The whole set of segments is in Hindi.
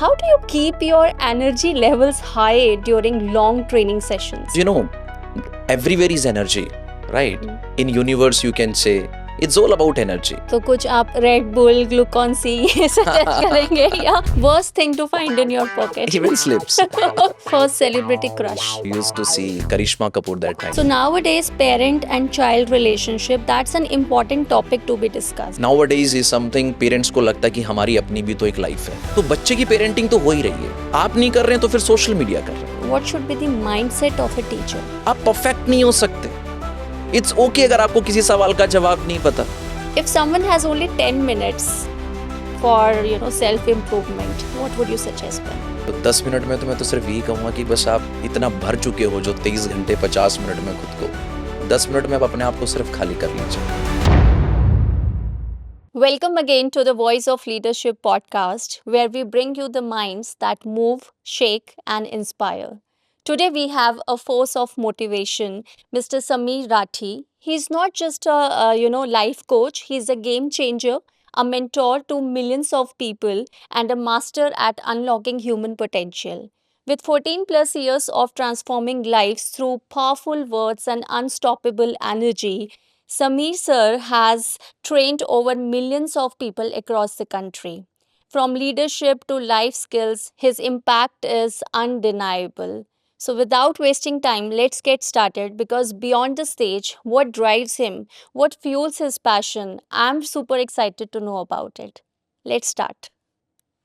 How do you keep your energy levels high during long training sessions? Everywhere is energy, right? In universe you can say it's all about energy. तो कुछ आप Red Bull, Glucon C ये suggest करेंगे या worst thing to find in your pocket? Even slips. First celebrity crush. We used to see Karishma Kapoor that time. So nowadays parent and child relationship, that's an important topic to be discussed. Nowadays is something parents को लगता है कि हमारी अपनी भी तो एक लाइफ है, तो बच्चे की पेरेंटिंग तो हो ही रही है, आप नहीं कर रहे हैं तो फिर सोशल मीडिया कर रहे हैं. What should be the mindset of a teacher? आप परफेक्ट नहीं हो सकते. इट्स ओके अगर आपको किसी सवाल का जवाब नहीं पता. If someone has only 10 minutes for self improvement, what would you suggest them? तो 10 मिनट में तो मैं तो सिर्फ यही कहूँगा कि बस आप इतना भर चुके हो जो 23 घंटे 50 मिनट में खुद को, 10 मिनट में आप अपने आप को सिर्फ खाली कर लीजिए. Welcome again to the Voice of Leadership podcast, where we bring you the minds that move, shake, and inspire. Today we have a force of motivation, Mr. Sameer Rathi. He's not just a life coach. He's a game changer, a mentor to millions of people, and a master at unlocking human potential. With 14 plus years of transforming lives through powerful words and unstoppable energy, Sameer sir has trained over millions of people across the country. From leadership to life skills, his impact is undeniable. So without wasting time, let's get started, because beyond the stage, what drives him, what fuels his passion, I'm super excited to know about it. Let's start.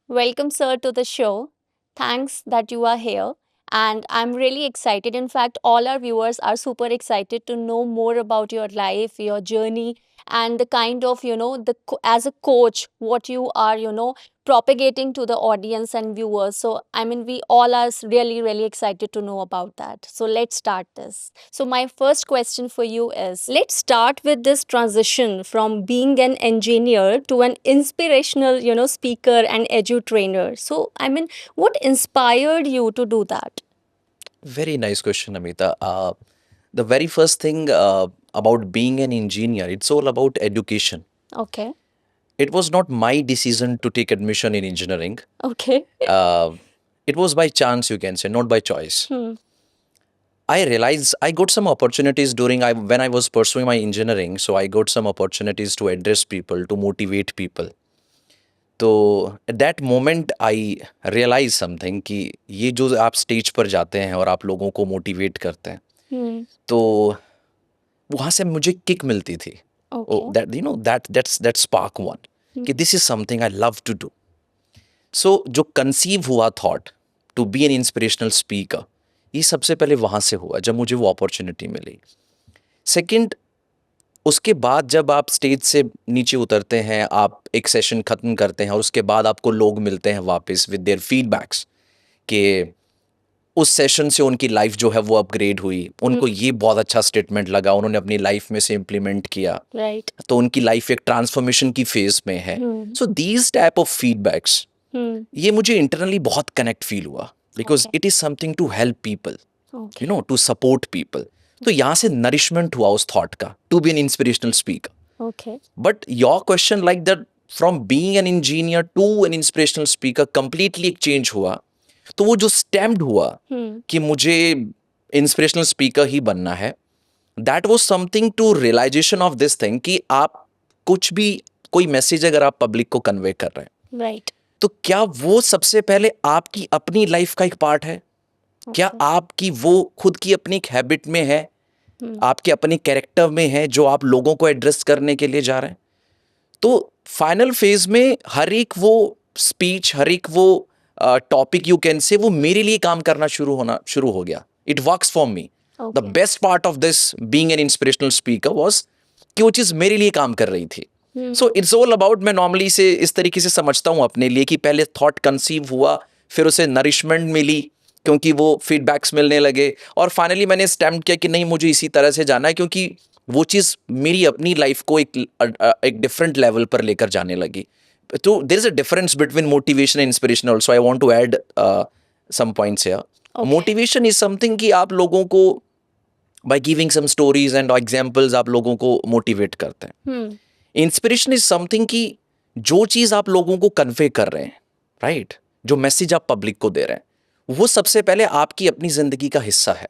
Welcome sir to the show. Thanks that you are here. And I'm really excited. In fact, all our viewers are super excited to know more about your life, your journey, and the kind of, as a coach, what you are, propagating to the audience and viewers. So, we all are really, really excited to know about that. So, let's start this. So, my first question for you is, let's start with this transition from being an engineer to an inspirational, speaker and edu trainer. So, what inspired you to do that? Very nice question, Amita. The very first thing about being an engineer, it's all about education. Okay. It was not my decision to take admission in engineering. Okay. It was by chance, you can say, not by choice. I realized I got some opportunities when I was pursuing my engineering. So I got some opportunities to address people, to motivate people. तो at that moment I realized something कि ये जो आप स्टेज पर जाते हैं और आप लोगों को मोटिवेट करते हैं, तो वहाँ से मुझे किक मिलती थी. That spark one कि this is something I love to do. So जो कंसीव हुआ thought to be an inspirational speaker, ये सबसे पहले वहाँ से हुआ जब मुझे वो अपॉर्चुनिटी मिली. सेकंड, उसके बाद जब आप स्टेज से नीचे उतरते हैं, आप एक सेशन ख़त्म करते हैं और उसके बाद आपको लोग मिलते हैं वापस विद देयर फीडबैक्स कि उस सेशन से उनकी लाइफ जो है वो अपग्रेड हुई, उनको ये बहुत अच्छा स्टेटमेंट लगा, उन्होंने अपनी लाइफ में से इम्प्लीमेंट किया, तो उनकी लाइफ एक ट्रांसफॉर्मेशन की फेज में है. So these type of feedbacks, ये मुझे इंटरनली बहुत कनेक्ट फील हुआ, because it is something to help people, to support people. तो यहाँ से नरिशमेंट हुआ उस थॉट का to be an inspirational speaker. But your question like that, from being an engineer to an inspirational speaker, completely एक चेंज हुआ. तो वो जो स्टेम्ड हुआ कि मुझे इंस्पिरेशनल स्पीकर ही बनना है, that was something to realisation of this thing कि आप कुछ भी, कोई मैसेज अगर आप पब्लिक को कन्वे कर रहे हैं, राइट, तो क्या वो सबसे पहले आपकी अपनी लाइफ का एक पार्ट है? क्या आपकी वो खुद की अपनी एक हैबिट में है, आपके अपने कैरेक्टर में है, जो आप लोगों को एड्रेस करने के लिए जा रहे हैं? तो फाइनल फेज में हर एक वो स्पीच, हर एक वो टॉपिक यू कैन से, वो मेरे लिए काम करना शुरू हो गया. It works for me. The best part of this being an inspirational speaker was कि वो चीज़ मेरे लिए काम कर रही थी. सो इट्स ऑल अबाउट, मैं नॉर्मली से इस तरीके से समझता हूँ अपने लिए कि पहले थॉट कंसीव हुआ, फिर उसे नरिशमेंट मिली क्योंकि वो फीडबैक्स मिलने लगे, और फाइनली मैंने स्टैम्प किया कि नहीं, मुझे इसी तरह से जाना है, क्योंकि वो चीज़ मेरी अपनी लाइफ को एक डिफरेंट लेवल पर लेकर जाने लगी. तो there is a difference between motivation and inspiration also. I want to add some points here. Motivation is something कि आप लोगों को by giving some stories and examples आप लोगों को मोटिवेट करते हैं. इंस्पिरेशन इज समथिंग कि जो चीज़ आप लोगों को कन्वे कर रहे हैं, राइट, जो मैसेज आप पब्लिक को दे रहे हैं, वो सबसे पहले आपकी अपनी जिंदगी का हिस्सा है.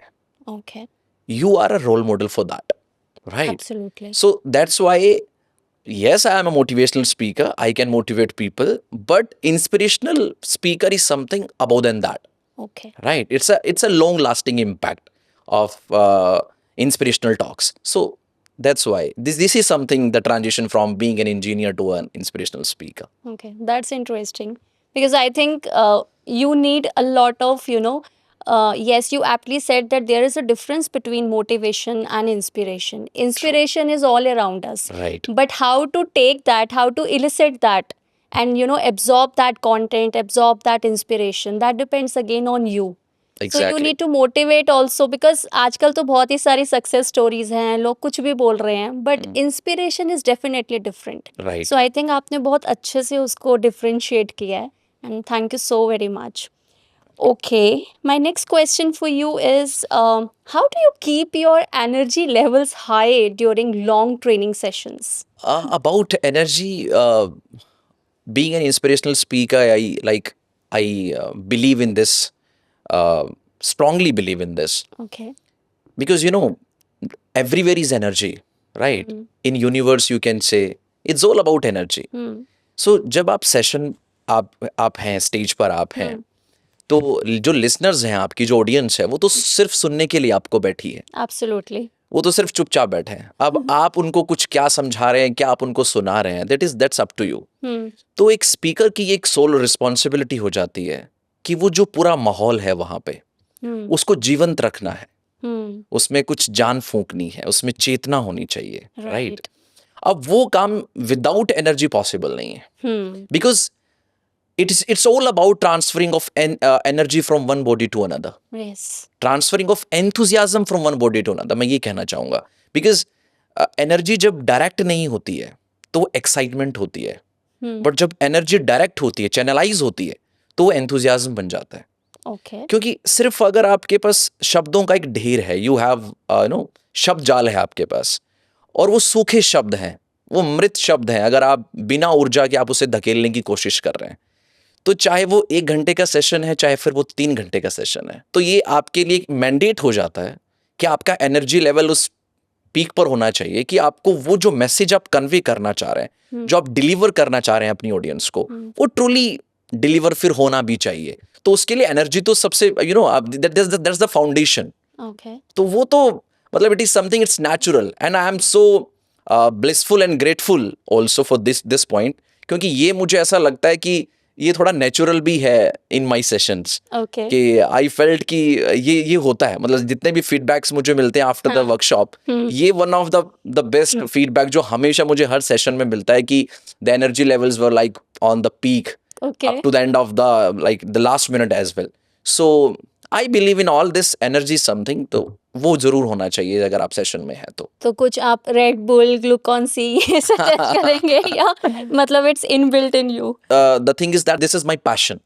Okay. You are a role model for that, right? Absolutely. So that's why, yes, I am a motivational speaker. I can motivate people, but inspirational speaker is something above than that, Okay. right? It's a long lasting impact of inspirational talks. So that's why this is something, the transition from being an engineer to an inspirational speaker. Okay, that's interesting because I think you need a lot of, yes, you aptly said that there is a difference between motivation and inspiration. Inspiration is all around us, Right. but how to take that, how to elicit that, and absorb that content, absorb that inspiration, that depends again on you. So you Exactly. need to motivate also because आजकल तो बहुत ही सारी सक्सेस स्टोरीज हैं, लोग कुछ भी बोल रहे हैं, but inspiration is definitely different. Right. So I think आपने बहुत अच्छे से उसको डिफरेंशिएट किया है, and thank you so very much. Okay, my next question for you is how do you keep your energy levels high during long training sessions? About energy, being an inspirational speaker, I believe in this, strongly believe in this, Okay. because everywhere is energy, right? In universe, you can say it's all about energy. So जब आप सेशन आप हैं, स्टेज पर आप हैं, तो जो लिसनर्स हैं, आपकी जो ऑडियंस है, वो तो सिर्फ सुनने के लिए आपको बैठी है. Absolutely. वो तो सिर्फ चुपचाप बैठे हैं. अब आप उनको कुछ क्या समझा रहे हैं, क्या आप उनको सुना रहे हैं, दैट्स अप टू यू. तो एक स्पीकर की एक सोल रिस्पॉन्सिबिलिटी हो जाती है कि वो जो पूरा माहौल है वहां पे, उसको जीवंत रखना है, उसमें कुछ जान फूंकनी है, उसमें चेतना होनी चाहिए, राइट? अब वो काम विदाउट एनर्जी पॉसिबल नहीं है, because it's all about transferring of energy from one body to another. Yes. Transferring of enthusiasm from one body to another, मैं ये कहना चाहूंगा. बिकॉज एनर्जी जब डायरेक्ट नहीं होती है तो एक्साइटमेंट होती है, बट जब एनर्जी डायरेक्ट होती है, चैनलाइज होती है, तो वो एंथुजियाज्म बन जाता है. Okay. क्योंकि सिर्फ अगर आपके पास शब्दों का एक ढेर है, यू हैव शब्द जाल है आपके पास, और वो सूखे शब्द हैं, वो मृत शब्द हैं, अगर आप बिना ऊर्जा के आप उसे धकेलने की कोशिश कर रहे हैं, तो चाहे वो 1 घंटे का सेशन है, चाहे फिर वो 3 घंटे का सेशन है, तो ये आपके लिए एक मैंडेट हो जाता है कि आपका एनर्जी लेवल उस पीक पर होना चाहिए कि आपको वो जो मैसेज आप कन्वे करना चाह रहे हैं, जो आप डिलीवर करना चाह रहे हैं अपनी ऑडियंस को, वो ट्रूली डिलीवर फिर होना भी चाहिए. तो उसके लिए एनर्जी तो सबसे दैट्स द फाउंडेशन. Okay. तो वो तो मतलब it is something, it's natural, and I am so blissful and grateful also for this point, क्योंकि ये मुझे ऐसा लगता है कि ये थोड़ा नेचुरल भी है इन माई सेशंस. Okay. कि आई फेल्ट कि ये होता है, मतलब जितने भी फीडबैक्स मुझे मिलते हैं आफ्टर द वर्कशॉप, ये one of the best feedback जो हमेशा मुझे हर सेशन में मिलता है कि the energy levels were like on the peak Okay. up to the end of the last minute as well. So I believe in all this energy something, तो वो जरूर होना चाहिए अगर आप सेशन में हैं तो. तो कुछ आप रेड बुल, ग्लूकॉन सी ये सजेस्ट करेंगे या मतलब it's inbuilt in you? The thing is that this is my passion,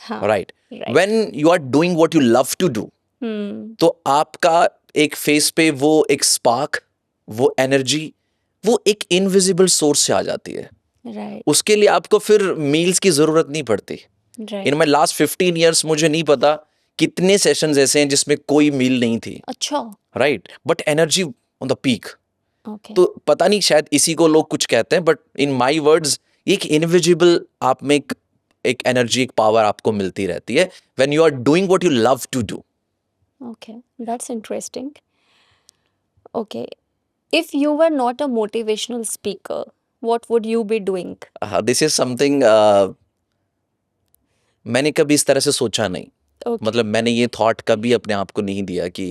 हाँ. right? Right. When you are doing what you love to do, तो आपका एक फेस पे वो एक स्पार्क, वो एनर्जी, वो एक इनविजिबल सोर्स से आ जाती है. Right. उसके लिए आपको फिर मील्स की जरूरत नहीं पड़ती. Right. In my last 15 years मुझे नहीं पता कितने सेशंस ऐसे हैं जिसमें कोई मील नहीं थी, अच्छा. Right? But energy on the peak. Okay. तो पता नहीं, शायद इसी को लोग कुछ कहते हैं, बट इन माई वर्ड्स एक इनविजिबल आप में एक एनर्जी, एक पावर आपको मिलती रहती है when you are doing what you love to do. Okay, that's interesting. Okay, if you were not a motivational speaker, what would you be doing? This is something मैंने कभी इस तरह से सोचा नहीं. Okay. मतलब मैंने ये थॉट कभी अपने आप को नहीं दिया कि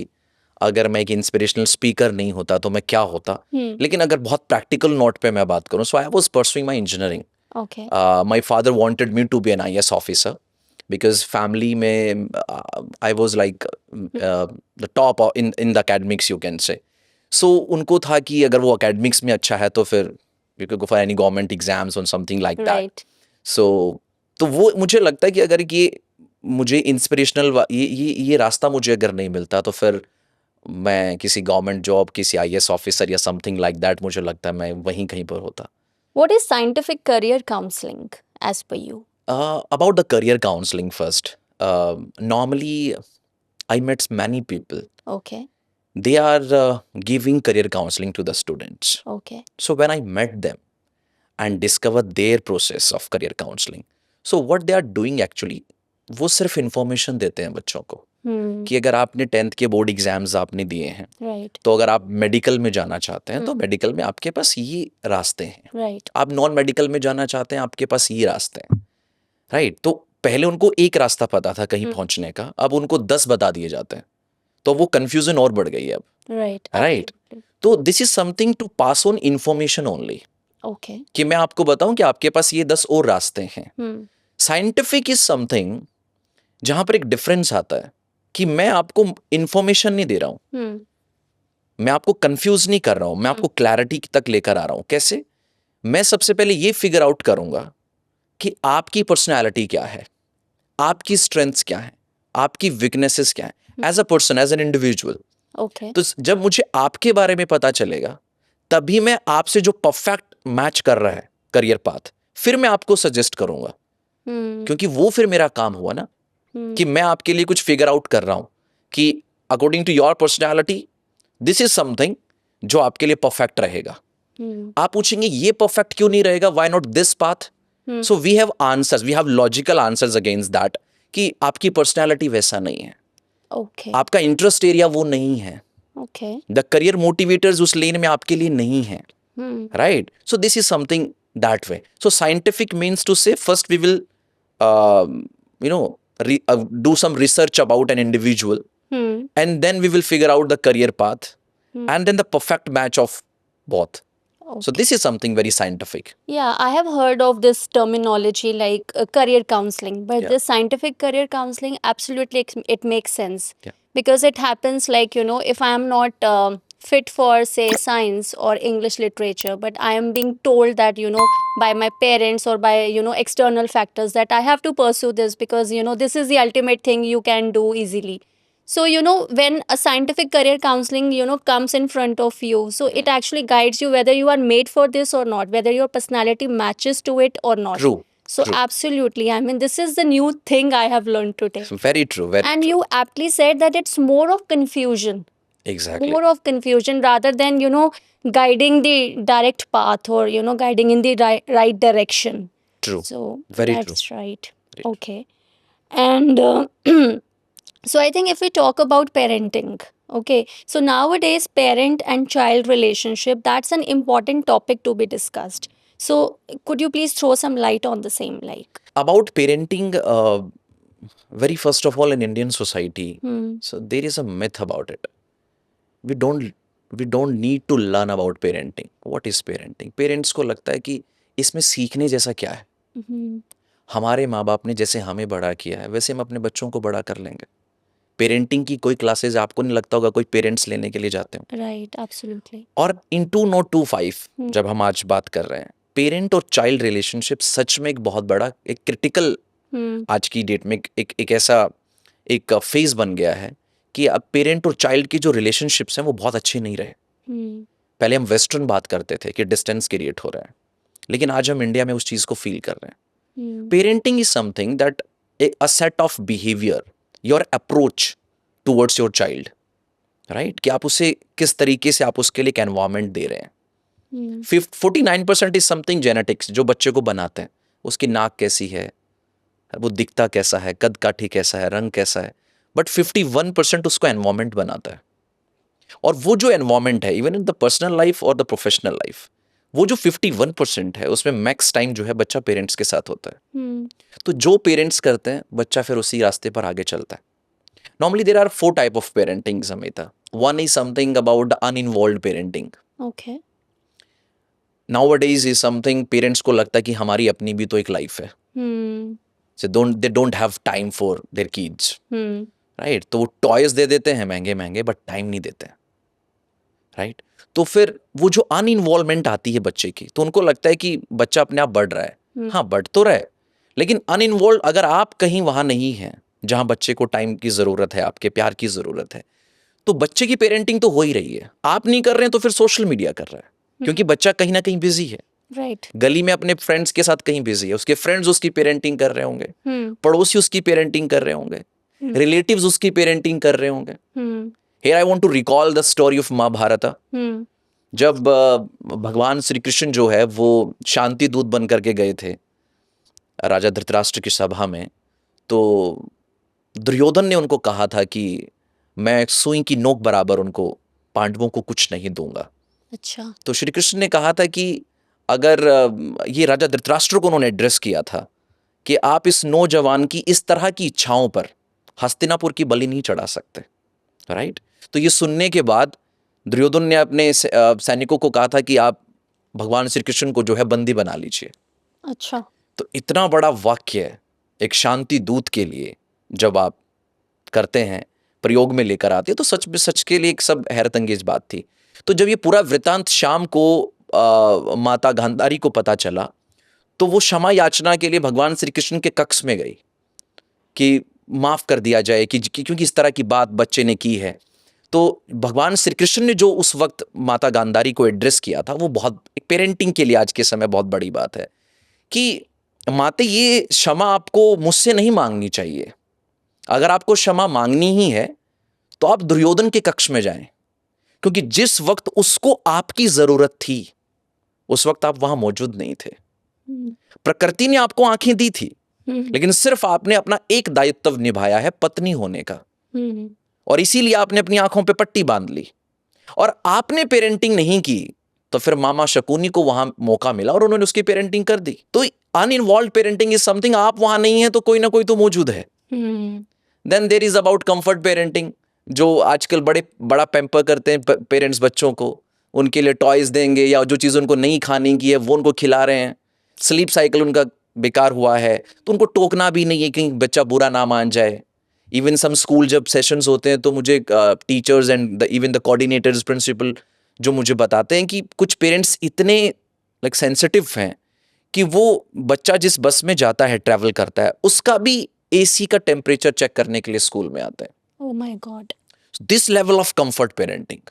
अगर मैं एक इंस्पिरेशनल स्पीकर नहीं होता तो मैं क्या होता. लेकिन अगर बहुत प्रैक्टिकल नोट पे मैं बात करूं, so I was pursuing my engineering. Okay. My father wanted me to be an IS officer because family में I was like the top in the academics, you can say. So उनको था कि अगर वो academics में अच्छा है तो फिर you could go for any government exams or something like that. Right. So तो वो मुझे लगता है कि अगर ये मुझे इंस्पिरेशनल ये रास्ता मुझे अगर नहीं मिलता तो फिर मैं किसी गवर्नमेंट जॉब, किसी IS ऑफिसर या समथिंग लाइक दैट, मुझे लगता है मैं वहीं कहीं पर होता. What is scientific career counseling as per you? About the career counseling first. Normally, I met many people. Okay. They are giving career counseling to the students. Okay. So when I met them and discovered their process of career counseling, so what they are doing actually, वो सिर्फ इंफॉर्मेशन देते हैं बच्चों को कि अगर आपने 10th के बोर्ड एग्जाम्स आपने दिए हैं, Right. तो अगर आप मेडिकल में जाना चाहते हैं तो मेडिकल में आपके पास ये रास्ते हैं. Right. आप नॉन मेडिकल में जाना चाहते हैं, आपके पास ये रास्ते हैं. राइट. तो पहले उनको एक रास्ता पता था कहीं पहुंचने का, अब उनको 10 बता दिए जाते हैं, तो वो कंफ्यूजन और बढ़ गई है अब. Right. राइट. तो this is something to pass on information only, Okay. कि मैं आपको बताऊं कि आपके पास ये 10 और रास्ते हैं. Hmm. साइंटिफिक इज समथिंग जहां पर एक डिफरेंस आता है कि मैं आपको इंफॉर्मेशन नहीं दे रहा हूं, Hmm. मैं आपको कंफ्यूज नहीं कर रहा हूं, मैं आपको क्लैरिटी तक लेकर आ रहा हूं. कैसे? मैं सबसे पहले ये फिगर आउट करूंगा कि आपकी पर्सनैलिटी क्या है, आपकी स्ट्रेंथ्स क्या है, आपकी वीकनेसेस क्या है, as a person, as an individual. Okay. तो जब मुझे आपके बारे में पता चलेगा, तभी मैं आपसे जो परफेक्ट मैच कर रहा है करियर पाथ, फिर मैं आपको सजेस्ट करूंगा. Hmm. क्योंकि वो फिर मेरा काम हुआ ना, कि मैं आपके लिए कुछ फिगर आउट कर रहा हूं कि according to your personality this is something जो आपके लिए परफेक्ट रहेगा. Hmm. आप पूछेंगे ये परफेक्ट क्यों नहीं रहेगा, why not this path? So we have answers, we have logical answers against that, कि आपकी पर्सनैलिटी वैसा नहीं है, Okay. आपका इंटरेस्ट एरिया वो नहीं है, Okay. द करियर मोटिवेटर्स उस लेन में आपके लिए नहीं है. Hmm. Right. So this is something that way. So scientific means to say first we will do some research about an individual, Hmm. and then we will figure out the career path, and then the perfect match of both. So this is something very scientific. Yeah, I have heard of this terminology like career counseling, but Yeah. this scientific career counseling, absolutely it makes sense. Yeah. Because it happens like, if I am not fit for, say, science or English literature, but I am being told that, by my parents or by, external factors that I have to pursue this because, this is the ultimate thing you can do easily. So, when a scientific career counseling, comes in front of you, so it actually guides you whether you are made for this or not, whether your personality matches to it or not. True. So, True. absolutely. I mean, this is the new thing I have learned today. Very true. Very And true. you aptly said that it's more of confusion. Exactly. More of confusion rather than, guiding the direct path or, guiding in the right direction. True. So, Very that's true. right. Okay. And so I think if we talk about parenting, okay, so nowadays parent and child relationship, that's an important topic to be discussed. So could you please throw some light on the same, like? About parenting, very first of all in Indian society, Hmm. so there is a myth about it. We don't need to learn about parenting. What is parenting? Parents को लगता है कि इसमें सीखने जैसा क्या है. Mhm. हमारे माँ बाप ने जैसे हमें बड़ा किया है वैसे हम अपने बच्चों को बड़ा कर लेंगे. पेरेंटिंग की कोई क्लासेस आपको नहीं लगता होगा कोई पेरेंट्स लेने के लिए जाते हो. Right, absolutely. और इन 2.25 जब हम आज बात कर रहे हैं, पेरेंट और चाइल्ड रिलेशनशिप सच में एक बहुत बड़ा, एक क्रिटिकल Hmm. आज की डेट में एक ऐसा एक फेज बन गया है कि अब पेरेंट और चाइल्ड की जो रिलेशनशिप्स हैं वो बहुत अच्छे नहीं रहे. Hmm. पहले हम वेस्टर्न बात करते थे कि डिस्टेंस क्रिएट हो रहा है, लेकिन आज हम इंडिया में उस चीज़ को फील कर रहे हैं. Hmm. Parenting is something that a set of behaviour, your approach towards your child, right, कि आप उसे किस तरीके से आप उसके लिए एक एनवायरमेंट दे रहे हैं. Hmm. 49% इज समथिंग जेनेटिक्स, जो बच्चे को बनाते हैं. उसकी नाक कैसी है, वो दिखता कैसा है, कद काठी कैसा है, रंग कैसा है, बट 51% उसको एनवायरमेंट बनाता है. और वो जो एनवायरमेंट है, even in the personal life और द प्रोफेशनल लाइफ, वो जो 51% है उसमें मैक्स टाइम जो है बच्चा पेरेंट्स के साथ होता है. Hmm. तो जो पेरेंट्स करते हैं बच्चा फिर उसी रास्ते पर आगे चलता है. Normally there are 4 type of parenting, Samita. One is something about the uninvolved parenting. Okay. Nowadays is something parents को लगता है कि हमारी अपनी भी तो एक लाइफ है. Hmm. So they don't have time for their kids. Hmm. Right? तो वो टॉयज दे देते हैं महंगे महंगे, बट टाइम नहीं देते हैं. राइट. तो फिर वो जो अनइन्वॉल्वमेंट आती है बच्चे की, तो उनको लगता है कि बच्चा अपने आप बढ़ रहा है. हाँ, बढ़ तो रहा है, लेकिन अनइन्वॉल्व अगर आप कहीं वहां नहीं हैं जहां बच्चे को टाइम की जरूरत है, आपके प्यार की जरूरत है, तो बच्चे की पेरेंटिंग तो हो ही रही है. आप नहीं कर रहे हैं तो फिर सोशल मीडिया कर रहा है, क्योंकि बच्चा कहीं ना कहीं बिजी है. राइट। गली में अपने फ्रेंड्स के साथ कहीं बिजी है, उसके फ्रेंड्स उसकी पेरेंटिंग कर रहे होंगे, पड़ोसी उसकी पेरेंटिंग कर रहे होंगे, रिलेटिव्स उसकी पेरेंटिंग कर रहे होंगे। Here I want to recall the story of Mahabharat. जब भगवान श्री कृष्ण जो है वो शांति दूत बन करके गए थे राजा धृतराष्ट्र की सभा में, तो दुर्योधन ने उनको कहा था कि मैं सुई की नोक बराबर उनको पांडवों को कुछ नहीं दूंगा। अच्छा। तो श्री कृष्ण ने कहा था कि अगर ये राजा धृतराष्ट्र को उन्होंने एड्रेस किया था कि आप इस नौजवान की इस तरह की इच्छाओं पर हस्तिनापुर की बलि नहीं चढ़ा सकते, राइट। तो ये सुनने के बाद दुर्योधन ने अपने सैनिकों को कहा था कि आप भगवान श्री कृष्ण को जो है बंदी बना लीजिए। अच्छा। तो इतना बड़ा वाक्य एक शांति दूत के लिए जब आप करते हैं, प्रयोग में लेकर आते हैं, तो सच में सच के लिए एक सब हैरत अंगेज बात थी। तो जब ये पूरा वृतांत शाम को माता गांधारी को पता चला, तो वो क्षमा याचना के लिए भगवान श्री कृष्ण के कक्ष में गई कि माफ कर दिया जाए कि क्योंकि इस तरह की बात बच्चे ने की है। तो भगवान श्री कृष्ण ने जो उस वक्त माता गांधारी को एड्रेस किया था वो बहुत एक पेरेंटिंग के लिए आज के समय बहुत बड़ी बात है कि माते ये क्षमा आपको मुझसे नहीं मांगनी चाहिए। अगर आपको क्षमा मांगनी ही है तो आप दुर्योधन के कक्ष में जाएं, क्योंकि जिस वक्त उसको आपकी जरूरत थी उस वक्त आप वहां मौजूद नहीं थे। प्रकृति ने आपको आंखें दी थी, लेकिन सिर्फ आपने अपना एक दायित्व निभाया है पत्नी होने का, और इसीलिए आपने अपनी आंखों पे पट्टी बांध ली और आपने पेरेंटिंग नहीं की। तो फिर मामा शकुनी को वहां मौका मिला और उन्होंने उसकी पेरेंटिंग कर दी। तो अनइन्वॉल्व पेरेंटिंग इज समथिंग, आप वहां नहीं है तो कोई ना कोई तो मौजूद है। Then there is about comfort parenting, जो आजकल बड़ा पैम्पर करते हैं पेरेंट्स बच्चों को, उनके लिए टॉयज देंगे या जो चीज़ उनको नहीं खाने की है वो उनको खिला रहे हैं। स्लीप साइकिल उनका बेकार हुआ है तो उनको टोकना भी नहीं है कि बच्चा बुरा ना मान जाए। इवन सम स्कूल जब सेशंस होते हैं तो मुझे teachers and even the coordinators principal जो मुझे बताते हैं कि कुछ पेरेंट्स इतने लाइक सेंसिटिव हैं कि वो बच्चा जिस बस में जाता है ट्रैवल करता है उसका भी एसी का टेम्परेचर चेक करने के लिए स्कूल में आते हैं। Oh my God, this level of comfort parenting.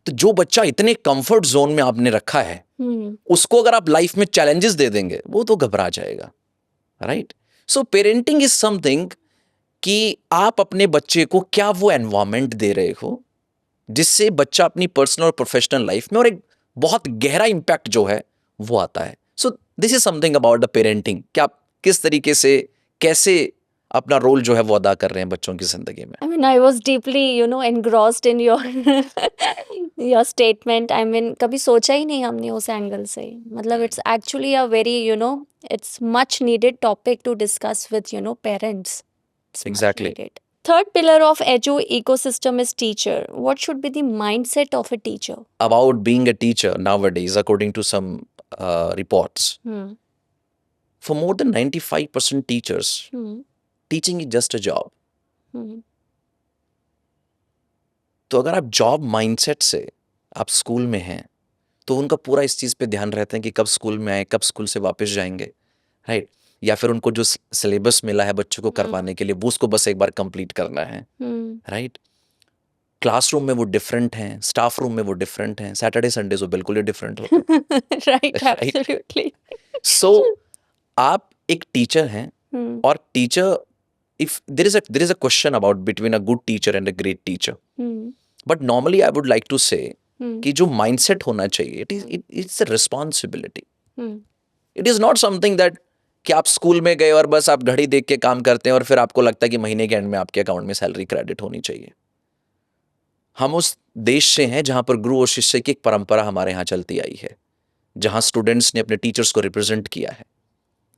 तो जो बच्चा इतने कंफर्ट जोन में आपने रखा है उसको अगर आप लाइफ में चैलेंजेस दे देंगे वो तो घबरा जाएगा, right. So parenting is something कि आप अपने बच्चे को क्या वो एनवायरमेंट दे रहे हो जिससे बच्चा अपनी पर्सनल और प्रोफेशनल लाइफ में और एक बहुत गहरा इंपैक्ट जो है वो आता है। सो this is something about the parenting कि आप किस तरीके से कैसे अपना रोल जो है वो अदा कर रहे हैं बच्चों की जिंदगी में। I mean, I was deeply, engrossed in your your statement. I mean, कभी सोचा ही नहीं हमने उस एंगल से। मतलब it's actually a very, it's much needed topic to discuss with, parents. It's much Exactly. needed. Third pillar of edu ecosystem is teacher. What should be the mindset of a teacher? About being a teacher nowadays, according to some reports, for more than 95% teachers, teaching is just a job. तो अगर आप जॉब माइंडसेट से आप स्कूल में हैं तो उनका पूरा इस चीज़ पे ध्यान रहता है कि कब स्कूल में आए, कब स्कूल से वापस जाएंगे, राइट। या फिर उनको जो सिलेबस मिला है बच्चों को करवाने के लिए वो उसको बस एक बार कंप्लीट करना है, राइट। क्लासरूम में वो डिफरेंट हैं, स्टाफ रूम में वो डिफरेंट हैं, सैटरडे संडे वो बिल्कुल ही डिफरेंट होते हैं। Right, absolutely. सो आप एक टीचर हैं और teacher, if there is a question about between a good teacher and a great teacher, but normally I would like to say कि जो mindset होना चाहिए, it's a responsibility. It is not something that कि आप स्कूल में गए और बस आप घड़ी देख के काम करते हैं और फिर आपको लगता है कि महीने के एंड में आपके अकाउंट में सैलरी क्रेडिट होनी चाहिए। हम उस देश से हैं जहां पर गुरु और शिष्य की एक परंपरा हमारे यहाँ चलती आई है, जहां स्टूडेंट्स ने अपने टीचर्स को रिप्रेजेंट किया है,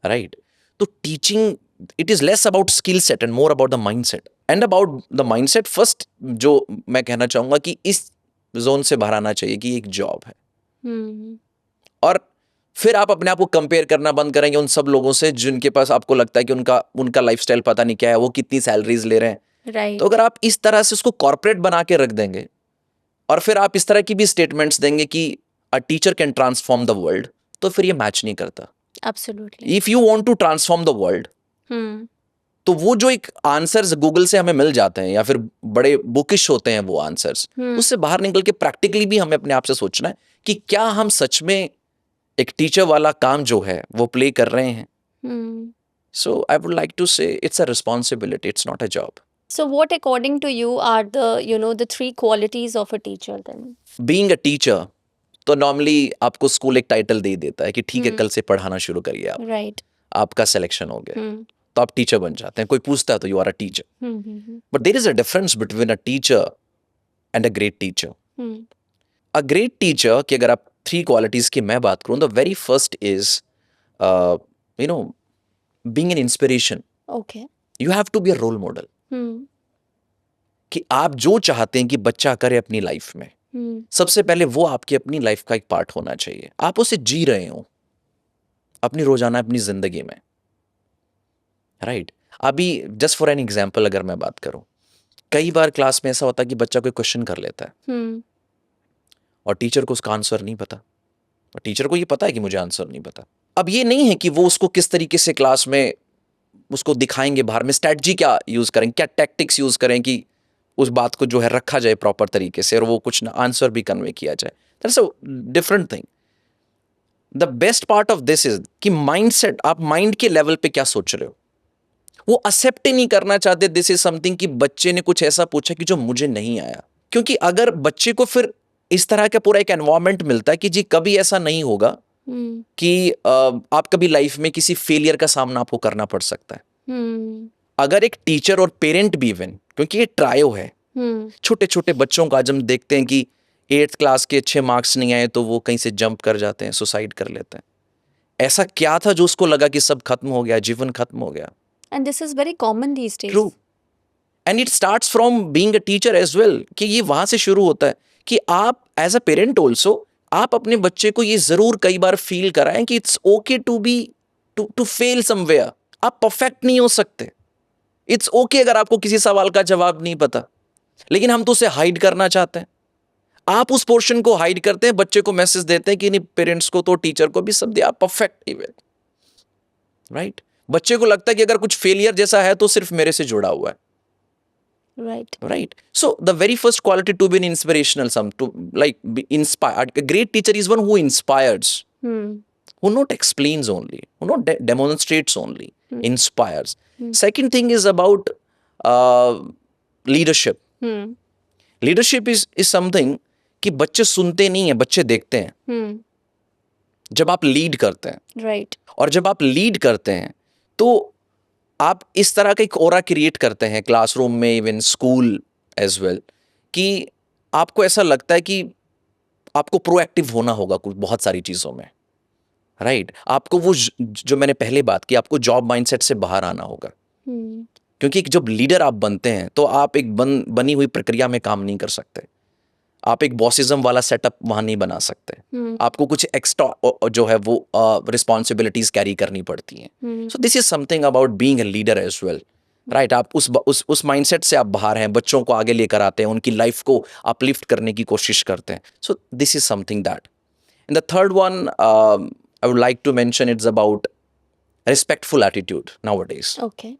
राइट। तो teaching it is less about skill set and more about the mindset. And about the mindset, first जो मैं कहना चाहूंगा कि इस जोन से बाहर आना चाहिए कि एक जॉब है, और फिर आप अपने आप को कंपेयर करना बंद करेंगे उन सब लोगों से जिनके पास आपको लगता है कि उनका लाइफस्टाइल पता नहीं क्या है, वो कितनी सैलरीज ले रहे हैं, right. तो अगर आप इस तरह से उसको कॉर्पोरेट बना के रख देंगे और फिर आप इस तरह की भी स्टेटमेंट्स देंगे कि a teacher can transform the world, तो फिर ये मैच नहीं करता। Absolutely. If you want to transform the world, तो वो जो एक आंसर्स गूगल से हमें मिल जाते हैं या फिर बड़े बुकिश होते हैं वो आंसर्स, उससे बाहर निकल के प्रैक्टिकली भी हमें अपने आप से सोचना है कि क्या हम सच में एक टीचर वाला काम जो है वो प्ले कर रहे हैं. Hmm. So I would like to say it's a responsibility, it's not a job. So what according to you are the three qualities of a teacher then? Being a teacher, तो नॉर्मली आपको स्कूल एक टाइटल दे देता है कि ठीक है कल से पढ़ाना शुरू करिए आप, Right. आपका सिलेक्शन हो गया तो आप टीचर बन जाते हैं. कोई पूछता है तो you are a teacher. But there is a difference between a teacher and a great teacher. A great teacher की अगर आप थ्री क्वालिटीज की मैं बात करूं, the very first is you know being an inspiration. Okay. You have to be a role model. कि आप जो चाहते हैं कि बच्चा करे अपनी लाइफ में, सबसे पहले वो आपकी अपनी लाइफ का एक पार्ट होना चाहिए. आप उसे जी रहे हो अपनी रोजाना अपनी जिंदगी में, राइट? अभी जस्ट फॉर एन एग्जाम्पल अगर मैं बात करूं, कई बार क्लास में ऐसा होता है कि बच्चा कोई क्वेश्चन कर लेता है और टीचर को उसका आंसर नहीं पता, और टीचर को ये पता है कि मुझे आंसर नहीं पता. अब ये नहीं है कि वो उसको किस तरीके से क्लास में उसको दिखाएंगे, बाहर में स्ट्रेटजी क्या यूज करें, क्या टैक्टिक्स यूज करें कि उस बात को जो है रखा जाए प्रॉपर तरीके से और वो कुछ आंसर भी कन्वे किया जाए. That's a different thing. The best part of this is कि माइंडसेट, आप माइंड के लेवल पे क्या सोच रहे हो, वो एक्सेप्ट ही नहीं करना चाहते. दिस इज समथिंग कि बच्चे ने कुछ ऐसा पूछा कि जो मुझे नहीं आया. क्योंकि अगर बच्चे को फिर इस तरह का पूरा एक एनवायरनमेंट मिलता है कि जी कभी ऐसा नहीं होगा कि आप कभी लाइफ में किसी फेलियर का सामना आपको करना पड़ सकता है. अगर एक टीचर और पेरेंट भी इवन, क्योंकि ये ट्रायो है, छोटे छोटे बच्चों का आज हम देखते हैं कि 8th क्लास के अच्छे मार्क्स नहीं आए तो वो कहीं से जंप कर जाते हैं, सुसाइड कर लेते हैं. ऐसा क्या था जो उसको लगा कि सब खत्म हो गया, जीवन खत्म हो गया. And this is very common these days. True. And it starts from being a teacher as well, कि ये वहां से शुरू होता है कि आप एज अ पेरेंट ऑल्सो आप अपने बच्चे को ये जरूर कई बार फील कराएं कि it's okay to be to fail somewhere. आप परफेक्ट नहीं हो सकते. इट्स ओके अगर आपको किसी सवाल का जवाब नहीं पता, लेकिन हम तो उसे हाइड करना चाहते हैं. आप उस पोर्शन को हाइड करते हैं, बच्चे को मैसेज देते हैं कि नहीं, पेरेंट्स को तो टीचर को भी सब दिया, आप परफेक्ट इवन, राइट? बच्चे को लगता है कि अगर कुछ फेलियर जैसा है तो सिर्फ मेरे से जुड़ा हुआ है. Right. So the very first quality to be an inspirational, to like be inspired. A great teacher is one who inspires, who not explains only, who not demonstrates only, inspires. Second thing is about leadership. Leadership is something कि बच्चे सुनते नहीं है, बच्चे देखते हैं. जब आप लीड करते हैं, Right. और जब आप लीड करते हैं तो आप इस तरह का एक ऑरा क्रिएट करते हैं क्लासरूम में, इवन स्कूल एज वेल, कि आपको ऐसा लगता है कि आपको प्रोएक्टिव होना होगा कुछ बहुत सारी चीज़ों में, राइट? आपको वो जो मैंने पहले बात की, आपको जॉब माइंडसेट से बाहर आना होगा. क्योंकि जब लीडर आप बनते हैं तो आप एक बनी हुई प्रक्रिया में काम नहीं कर सकते. आप एक बॉसिज्म वाला सेटअप वहां नहीं बना सकते. आपको कुछ एक्स्ट्रा जो है वो रिस्पॉन्सिबिलिटीज कैरी करनी पड़ती हैं. So this is something about being a leader as well, right? आप उस माइंडसेट से आप बाहर हैं, बच्चों को आगे लेकर आते हैं, उनकी लाइफ को अपलिफ्ट करने की कोशिश करते हैं. So this is something that. And the third one I would like to mention, it's about respectful attitude nowadays. Okay.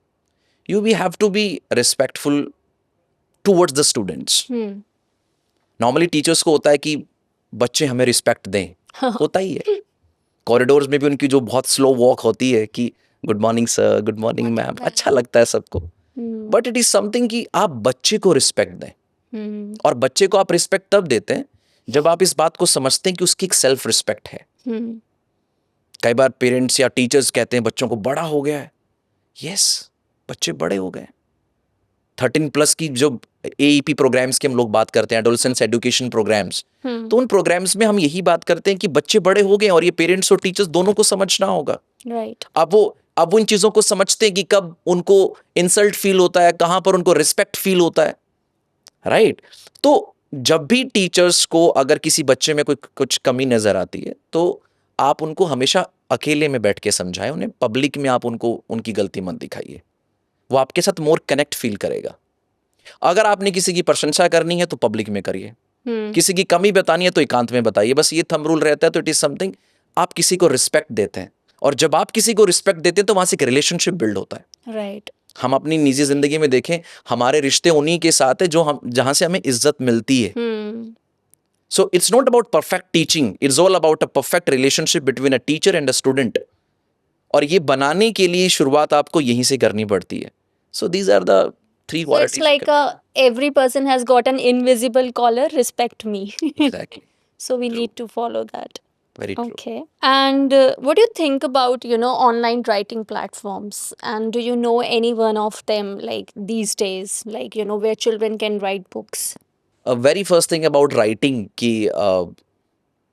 We have to be respectful towards the students. Normally teachers को होता है कि बच्चे हमें रिस्पेक्ट दें, होता ही है. कॉरिडोर्स में भी उनकी जो बहुत स्लो वॉक होती है कि good morning sir, good morning ma'am, अच्छा लगता है सबको. बट इट इज समथिंग कि आप बच्चे को रिस्पेक्ट दें. और बच्चे को आप रिस्पेक्ट तब देते हैं जब आप इस बात को समझते हैं कि उसकी एक सेल्फ रिस्पेक्ट है. कई बार पेरेंट्स या टीचर्स कहते हैं बच्चों को बड़ा हो गया है. यस, बच्चे बड़े हो गए. 13+ की जो AEP प्रोग्राम्स की हम लोग बात करते हैं, एडोलसेंस एजुकेशन प्रोग्राम्स, तो उन प्रोग्राम्स में हम यही बात करते हैं कि बच्चे बड़े हो गए और ये पेरेंट्स और टीचर्स दोनों को समझना होगा. राइट. अब वो इन चीजों को समझते हैं कि कब उनको इंसल्ट फील होता है, कहां पर उनको रिस्पेक्ट फील होता है, राइट? तो जब भी टीचर्स को अगर किसी बच्चे में कोई कुछ कमी नजर आती है तो आप उनको हमेशा अकेले में बैठ के समझाएं. उन्हें पब्लिक में आप उनको उनकी गलती मत दिखाइए. वो आपके साथ मोर कनेक्ट फील करेगा. अगर आपने किसी की प्रशंसा करनी है तो पब्लिक में करिए. किसी की कमी बतानी है तो एकांत में बताइए. बस ये थंब रूल रहता है. तो इट इज समथिंग, आप किसी को रिस्पेक्ट देते हैं, और जब आप किसी को रिस्पेक्ट देते हैं तो वहां से एक रिलेशनशिप बिल्ड होता है. राइट. हम अपनी निजी जिंदगी में देखें, हमारे रिश्ते उन्हीं के साथ है जो हम जहां से हमें इज्जत मिलती है. So it's not about perfect teaching, it's all about a perfect relationship between a teacher and a student. और ये बनाने के लिए शुरुआत आपको यहीं से करनी पड़ती है. So these are the three So it's qualities. like every person has got an invisible collar, respect me. Exactly. So we need to follow that. Very true. Okay. And what do you think about, online writing platforms? And do you know any one of them like these days, like, where children can write books? Very first thing about writing कि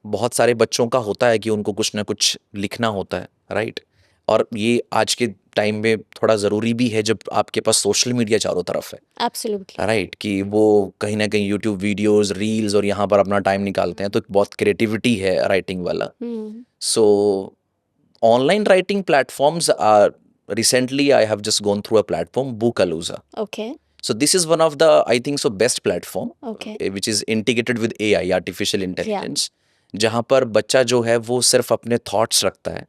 बहुत सारे बच्चों का होता है कि उनको कुछ ना कुछ लिखना होता है, राइट? और ये आज के टाइम में थोड़ा ज़रूरी भी है जब आपके पास सोशल मीडिया चारों तरफ है, Absolutely. राइट? कि वो कहीं ना कहीं यूट्यूब वीडियोस, रील्स और यहाँ पर अपना टाइम निकालते हैं, तो बहुत क्रिएटिविटी है राइटिंग वाला. So online writing platforms are recently I have just gone through a platform, Bookalooza. Okay. So this is one of the, I think so, best platform, Okay. which is integrated with AI, artificial intelligence, जहाँ पर बच्चा जो है वो सिर्फ अपने थॉट्स रखता है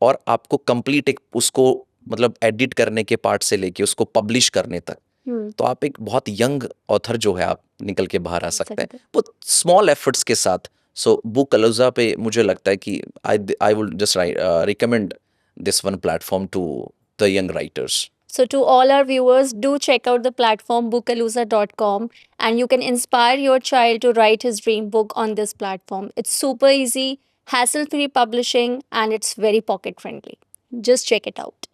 और आपको कंप्लीट एक उसको मतलब एडिट करने के पार्ट से लेके उसको पब्लिश करने तक, तो आप एक बहुत यंग ऑथर जो है आप निकल के बाहर आ सकते हैं वो स्मॉल एफर्ट्स के साथ. सो Bookalooza पे मुझे लगता है कि I would just recommend this one platform to the young writers. So to all our viewers, do check out the platform bookalooza.com and you can inspire your child to write his dream book on this platform. It's super easy, hassle-free publishing, and it's very pocket-friendly. Just check it out.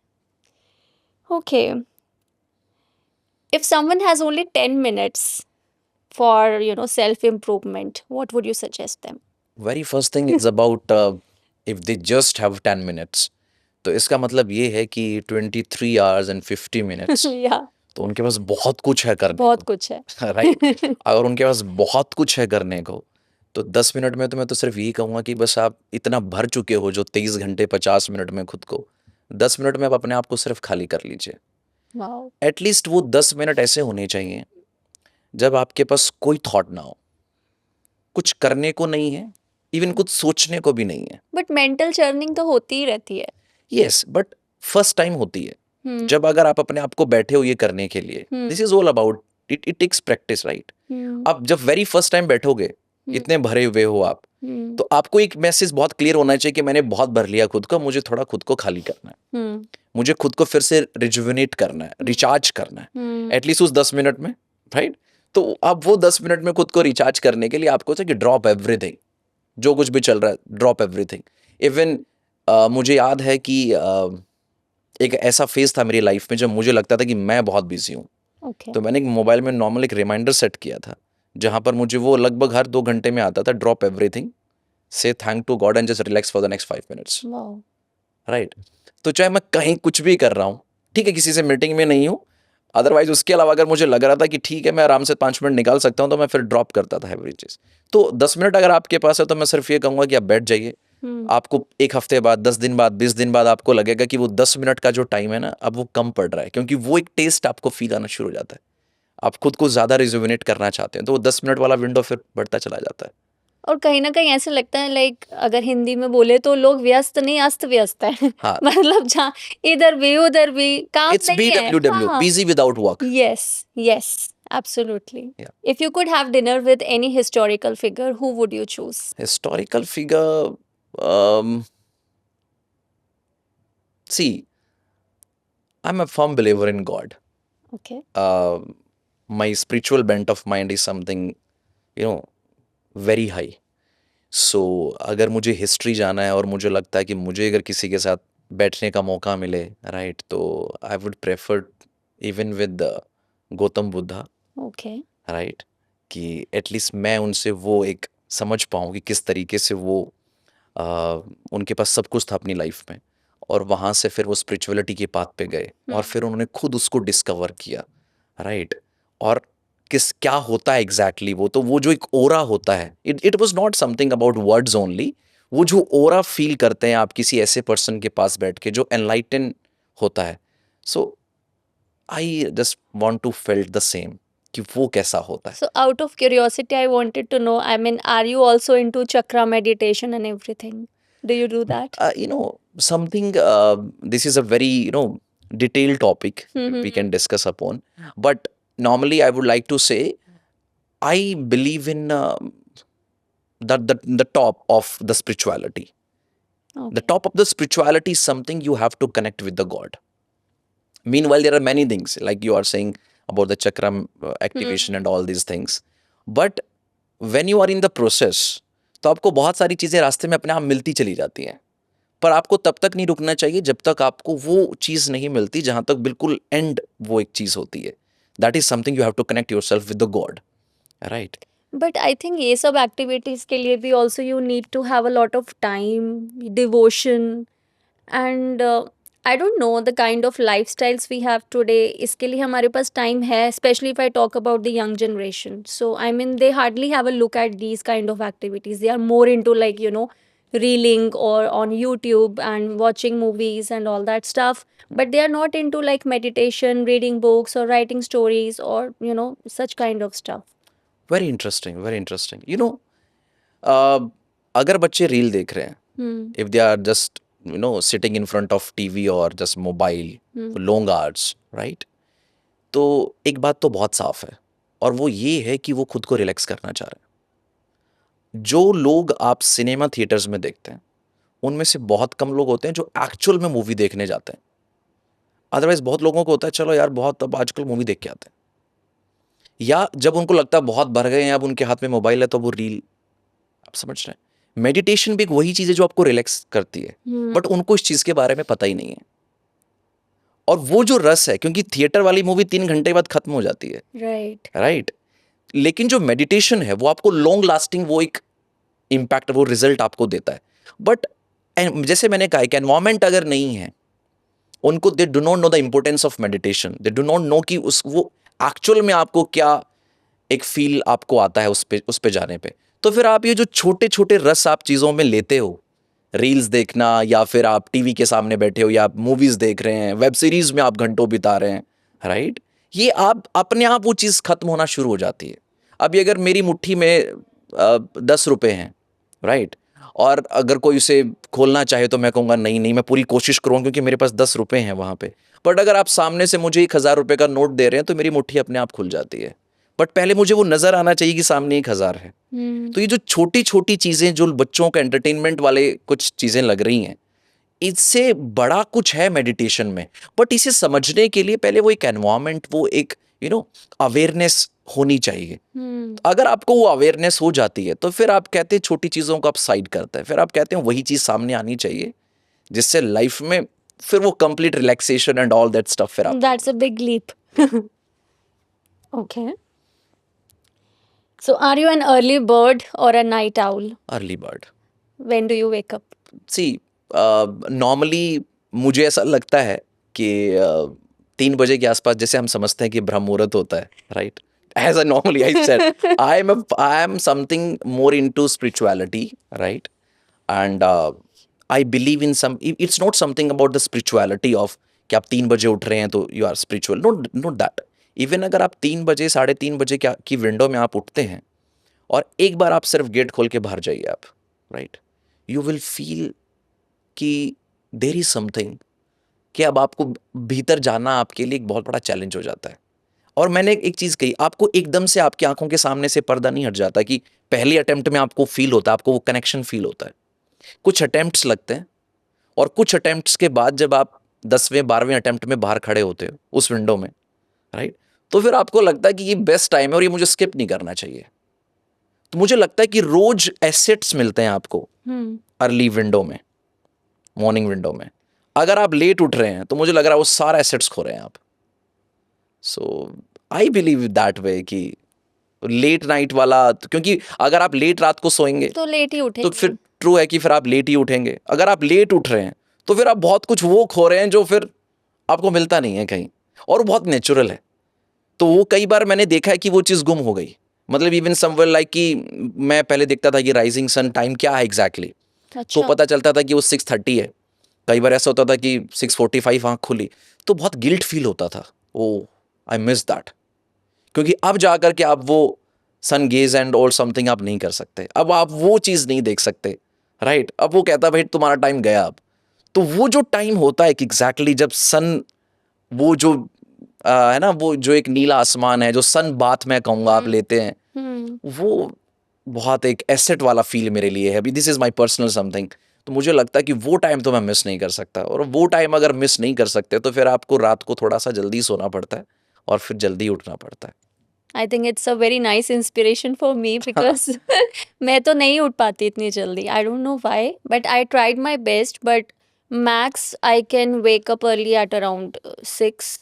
Okay. If someone has only 10 minutes for, self-improvement, what would you suggest them? Very first thing is about if they just have 10 minutes. तो इसका मतलब ये है कि 23 hours and 50 minutes. Yeah. तो उनके पास बहुत कुछ है करने बहुत कुछ है. राइट. अगर उनके पास बहुत कुछ है करने को तो 10 मिनट में तो मैं तो सिर्फ यही कहूँगा कि बस आप इतना भर चुके हो जो 23 घंटे 50 मिनट में खुद को 10 मिनट में आप अपने आप को सिर्फ खाली कर लीजिए. एटलीस्ट वो 10 मिनट ऐसे होने चाहिए जब आपके पास कोई थॉट ना हो, कुछ करने को नहीं है, इवन कुछ सोचने को भी नहीं है. बट मेंटल चर्निंग तो होती ही रहती है. यस, बट फर्स्ट टाइम होती है जब अगर आप अपने आप को बैठे हो ये करने के लिए. This is all about it takes practice, right? आप जब वेरी फर्स्ट टाइम बैठोगे, इतने भरे हुए हो आप, तो आपको एक मैसेज बहुत क्लियर होना चाहिए कि मैंने बहुत भर लिया खुद को, मुझे थोड़ा खुद को खाली करना है, मुझे खुद को फिर से रिजुविनेट करना है, रिचार्ज करना है, एटलीस्ट उस 10 मिनट में, राइट? तो अब वो 10 मिनट में खुद को रिचार्ज करने के लिए आपको चाहिए कि ड्रॉप एवरीथिंग, जो कुछ भी चल रहा है ड्रॉप एवरीथिंग. इवन मुझे याद है कि एक ऐसा फेज था मेरी लाइफ में जब मुझे लगता था कि मैं बहुत बिजी हूँ. तो मैंने मोबाइल में नॉर्मल एक रिमाइंडर सेट किया था जहाँ पर मुझे वो लगभग हर 2 घंटे में आता था, drop everything, say thank to God and just relax for the next 5 minutes. Right. तो चाहे मैं कहीं कुछ भी कर रहा हूँ, ठीक है, किसी से मीटिंग में नहीं हूँ, अदरवाइज उसके अलावा अगर मुझे लग रहा था कि ठीक है मैं आराम से 5 मिनट निकाल सकता हूँ तो मैं फिर ड्रॉप करता था एवरी चीज़. तो 10 मिनट अगर आपके पास है तो मैं सिर्फ ये कहूँगा कि आप बैठ जाइए. आपको 1 हफ्ते बाद, 10 दिन बाद, 20 दिन बाद आपको लगेगा कि वो 10 मिनट का जो टाइम है ना, अब वो कम पड़ रहा है, क्योंकि वो एक टेस्ट आपको फील आना शुरू हो जाता है. आप खुद को ज़्यादा रिजुविनेट करना चाहते हैं तो वो 10 मिनट वाला विंडो फिर बढ़ता चला जाता है. और कहीं ना कहीं ऐसे लगता है लाइक अगर हिंदी में बोले तो लोग व्यस्त नहीं अस्त व्यस्त है. हाँ. मतलब जहाँ इधर भी उधर भी काम It's नहीं है. BWW, busy without work. Yes, absolutely. Yeah. If you could have dinner with any historical figure, who would you choose? Historical figure, see, I'm a firm believer in God. Okay. My spiritual bent of mind is something, very high. So अगर मुझे हिस्ट्री जाना है और मुझे लगता है कि मुझे अगर किसी के साथ बैठने का मौका मिले, राइट, तो I would prefer even with Gautam Buddha. Okay. Right, कि एटलीस्ट मैं उनसे वो एक समझ पाऊँ कि किस तरीके से वो उनके पास सब कुछ था अपनी लाइफ में, और वहाँ से फिर वो स्पिरिचुअलिटी के पाथ पे गए और फिर उन्होंने खुद उसको डिस्कवर किया, राइट. और क्या होता है एग्जैक्टली वो जो एक ओरा होता है, it was not something about words only. वो जो ओरा फील करते हैं आप किसी ऐसे पर्सन के पास बैठ के जो एनलाइटन होता है. So I just want to feel the same कि वो कैसा होता है. So out of curiosity, I wanted to know, I mean, are you also into chakra meditation and everything? Do you do that? Something, this is a very, detailed topic we can discuss upon. But normally I would like to say, I believe in the top of the spirituality. Okay. The top of the spirituality is something you have to connect with the God. Meanwhile, there are many things like you are saying about the chakra activation and all these things. But when you are in the process, तो आपको बहुत सारी चीजें रास्ते में अपने आप मिलती चली जाती हैं, पर आपको तब तक नहीं रुकना चाहिए जब तक आपको वो चीज नहीं मिलती जहां तक बिल्कुल एंड वो एक चीज होती है. That is something you have to connect yourself with the God, right? But I think ये सब एक्टिविटीज के लिए भी also you need to have a lot of time, devotion and I don't know the kind of life styles we have today. इसके लिए हमारे पास टाइम है, specially if I talk about the young generation. So I mean they hardly have a look at these kind of activities. They are more into like reeling or on YouTube and watching movies and all that stuff, but they are not into like meditation, reading books or writing stories or such kind of stuff. Very interesting, very interesting. अगर बच्चे रील देख रहे हैं, if they are just sitting in front of TV और just mobile for long hours, right? तो एक बात तो बहुत साफ है, और वो ये है कि वो खुद को रिलैक्स करना चाह रहे हैं. जो लोग आप सिनेमा थिएटर्स में देखते हैं, उनमें से बहुत कम लोग होते हैं जो एक्चुअल में मूवी देखने जाते हैं. अदरवाइज बहुत लोगों को होता है चलो यार बहुत अब आजकल मूवी देख के आते हैं, या जब उनको लगता है बहुत भर गए हैं, अब उनके हाथ में मोबाइल है तो वो रील. आप समझ रहे हैं? मेडिटेशन भी एक वही चीज है जो आपको रिलैक्स करती है, बट उनको इस चीज के बारे में पता ही नहीं है. और वो जो रस है, क्योंकि थिएटर वाली मूवी 3 घंटे बाद खत्म हो जाती है, राइट? लेकिन जो मेडिटेशन है वो आपको लॉन्ग लास्टिंग वो एक इम्पैक्ट, वो रिजल्ट आपको देता है. बट जैसे मैंने कहा कि एनवायरमेंट अगर नहीं है, उनको they do not know the importance of meditation, they do not know कि वो एक्चुअल में आपको क्या एक फील आपको आता है उस पे जाने पे. तो फिर आप ये जो छोटे छोटे रस आप चीज़ों में लेते हो, रील्स देखना, या फिर आप टीवी के सामने बैठे हो, या आप मूवीज़ देख रहे हैं, वेब सीरीज़ में आप घंटों बिता रहे हैं, राइट? ये आप अपने आप वो चीज़ खत्म होना शुरू हो जाती है. अभी अगर मेरी मुट्ठी में 10 रुपये हैं, राइट, और अगर कोई उसे खोलना चाहे तो मैं कहूँगा नहीं नहीं, मैं पूरी कोशिश करूँगा क्योंकि मेरे पास 10 रुपये हैं वहाँ पे. बट अगर आप सामने से मुझे 1,000 रुपये का नोट दे रहे हैं तो मेरी मुट्ठी अपने आप खुल जाती है. बट पहले मुझे वो नज़र आना चाहिए कि सामने 1,000 है. तो ये जो छोटी छोटी चीज़ें जो बच्चों का एंटरटेनमेंट वाले कुछ चीज़ें लग रही हैं, इससे बड़ा कुछ है मेडिटेशन में. बट इसे समझने के लिए पहले वो एक एनवायरनमेंट, वो एक अवेयरनेस होनी चाहिए. अगर आपको वो अवेयरनेस हो जाती है तो फिर आप कहते हैं छोटी चीज़ों को आप साइड करते हैं, फिर आप कहते हैं वही चीज़ सामने आनी चाहिए जिससे लाइफ में फिर वो complete relaxation and all that stuff. फिर आप that's a big leap. Okay, so are you an early bird और a night owl? Early bird. When do you wake up? See, normally मुझे ऐसा लगता है कि 3 बजे के आसपास, जैसे हम समझते हैं कि ब्रह्म मुहूर्त होता है, right? As I normally I said, I am something more into spirituality, right? And I believe in some. It's not something about the spirituality of कि आप 3 बजे उठ रहे हैं तो you are spiritual. Not that. Even अगर आप 3 बजे 3:30 बजे की विंडो में आप उठते हैं और एक बार आप सिर्फ गेट खोल के बाहर जाइए आप, राइट, यू विल फील कि देयर इज समथिंग, कि अब आपको भीतर जाना आपके लिए एक बहुत बड़ा चैलेंज हो जाता है. और मैंने एक चीज़ कही, आपको एकदम से आपकी आंखों के सामने से पर्दा नहीं हट जाता कि पहले अटेम्प्ट में आपको फील होता है, आपको वो कनेक्शन फील होता है. कुछ अटेम्प्ट्स लगते हैं, और कुछ अटेम्प्ट्स के बाद जब आप 10वें 12वें अटेम्प्ट में बाहर खड़े होते हो उस विंडो में, राइट, तो फिर आपको लगता है कि ये बेस्ट टाइम है और ये मुझे स्किप नहीं करना चाहिए. तो मुझे लगता है कि रोज एसेट्स मिलते हैं आपको अर्ली विंडो में, मॉर्निंग विंडो में. अगर आप लेट उठ रहे हैं तो मुझे लग रहा है वो सारा एसेट्स खो रहे हैं आप. सो आई बिलीव दैट वे कि लेट नाइट वाला, क्योंकि अगर आप लेट रात को सोएंगे तो लेट ही उठेंगे, तो फिर ट्रू है कि फिर आप लेट ही उठेंगे. अगर आप लेट उठ रहे हैं तो फिर आप बहुत कुछ वो खो रहे हैं जो फिर आपको मिलता नहीं है कहीं, और वो बहुत नेचुरल है. तो वो कई बार मैंने देखा है कि वो चीज़ गुम हो गई. मतलब इवन समवेयर लाइक कि मैं पहले देखता था कि राइजिंग सन टाइम क्या है एग्जैक्टली, तो पता चलता था कि वो 6:30 है. कई बार ऐसा होता था कि 6:45 आँख खुली तो बहुत गिल्ट फील होता था, ओ आई मिस दैट. क्योंकि अब जाकर के आप वो सन गेज एंड और समथिंग आप नहीं कर सकते, अब आप वो चीज़ नहीं देख सकते, राइट? अब वो कहता भाई तुम्हारा टाइम गया अब. तो वो जो टाइम होता है कि एग्जैक्टली जब सन, वो जो है ना, वो जो एक नीला आसमान है, जो सन बाथ मैं कहूँगा आप लेते हैं, वो बहुत एक एसेट वाला फील मेरे लिए है, अभी this is my personal something. तो मुझे लगता है कि वो टाइम तो मैं मिस नहीं कर सकता, और वो टाइम अगर मिस नहीं कर सकते तो फिर आपको रात को थोड़ा सा जल्दी सोना पड़ता है और फिर जल्दी उठना पड़ता है। I think it's a very nice inspiration for me because मैं तो नहीं उठ पाती इतनी जल्दी। आई don't know why but I tried my best but max I can wake up early at around 6,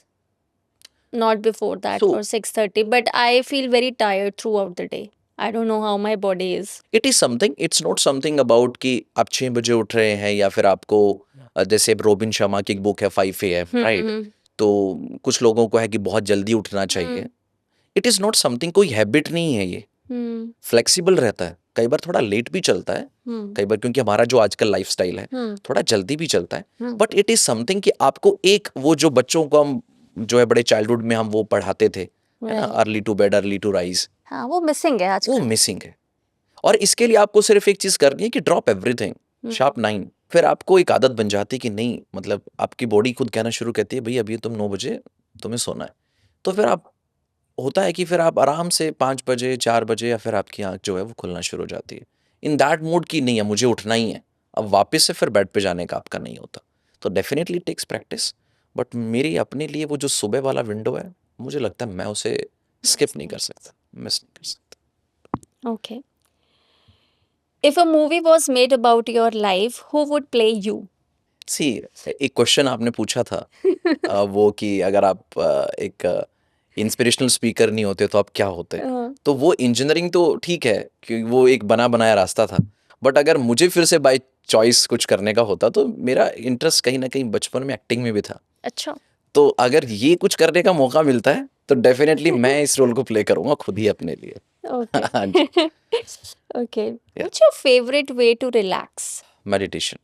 not before that, so or 6:30, but I feel very tired throughout the day. I don't know how my body is. It is something, it's not something about कि आप 6 बजे उठ रहे हैं या फिर आपको जैसे रोबिन शर्मा की एक बुक है 5 AM, राइट? Hmm. तो कुछ लोगों को है कि बहुत जल्दी उठना चाहिए। इट इज़ नॉट समथिंग, कोई हैबिट नहीं है ये, Hmm. फ्लेक्सिबल रहता है, कई बार थोड़ा लेट भी चलता है, Hmm. कई बार क्योंकि हमारा जो आजकल लाइफस्टाइल है Hmm. थोड़ा जल्दी भी चलता है, Hmm. But it is something कि आपको एक वो जो बच्चों को हम जो है बड़े चाइल्डहुड में हम वो पढ़ाते थे, है ना, Right. Early to bed early to rise, हाँ वो मिसिंग है वो आजकल। मिसिंग है। और इसके लिए आपको सिर्फ एक चीज़ करनी है कि ड्रॉप एवरीथिंग, शार्प 9। फिर आपको एक आदत बन जाती है कि नहीं, मतलब आपकी बॉडी खुद कहना शुरू करती है भाई अभी तुम 9 बजे तुम्हें सोना है। तो फिर आप होता है कि फिर आप आराम से 5 बजे 4 बजे या फिर आपकी आंख जो है वो खुलना शुरू हो जाती है इन दैट मूड की नहीं है मुझे उठना ही है। अब वापस से फिर बेड पे जाने का आपका नहीं होता। तो डेफिनेटली टेक्स प्रैक्टिस, बट मेरी अपने लिए वो जो सुबह वाला विंडो है मुझे लगता है मैं उसे स्किप नहीं कर सकता, मिस नहीं कर सकता। Okay. If a movie was made about your life, who would play you? सी, एक क्वेश्चन आपने पूछा था वो कि अगर आप एक इंस्पिरेशनल स्पीकर नहीं होते तो आप क्या होते। तो वो इंजीनियरिंग तो ठीक है क्योंकि वो एक बना बनाया रास्ता था, बट अगर मुझे फिर से बाय चॉइस कुछ करने का होता तो मेरा इंटरेस्ट कहीं ना कहीं बचपन में एक्टिंग में भी था। अच्छा। तो अगर ये कुछ करने का मौका मिलता है तो डेफिनेटली मैं इस रोल को प्ले करूंगा खुद ही अपने लिए। Okay. हाँ जी। Okay. Yeah. What's your favorite way to relax? Meditation.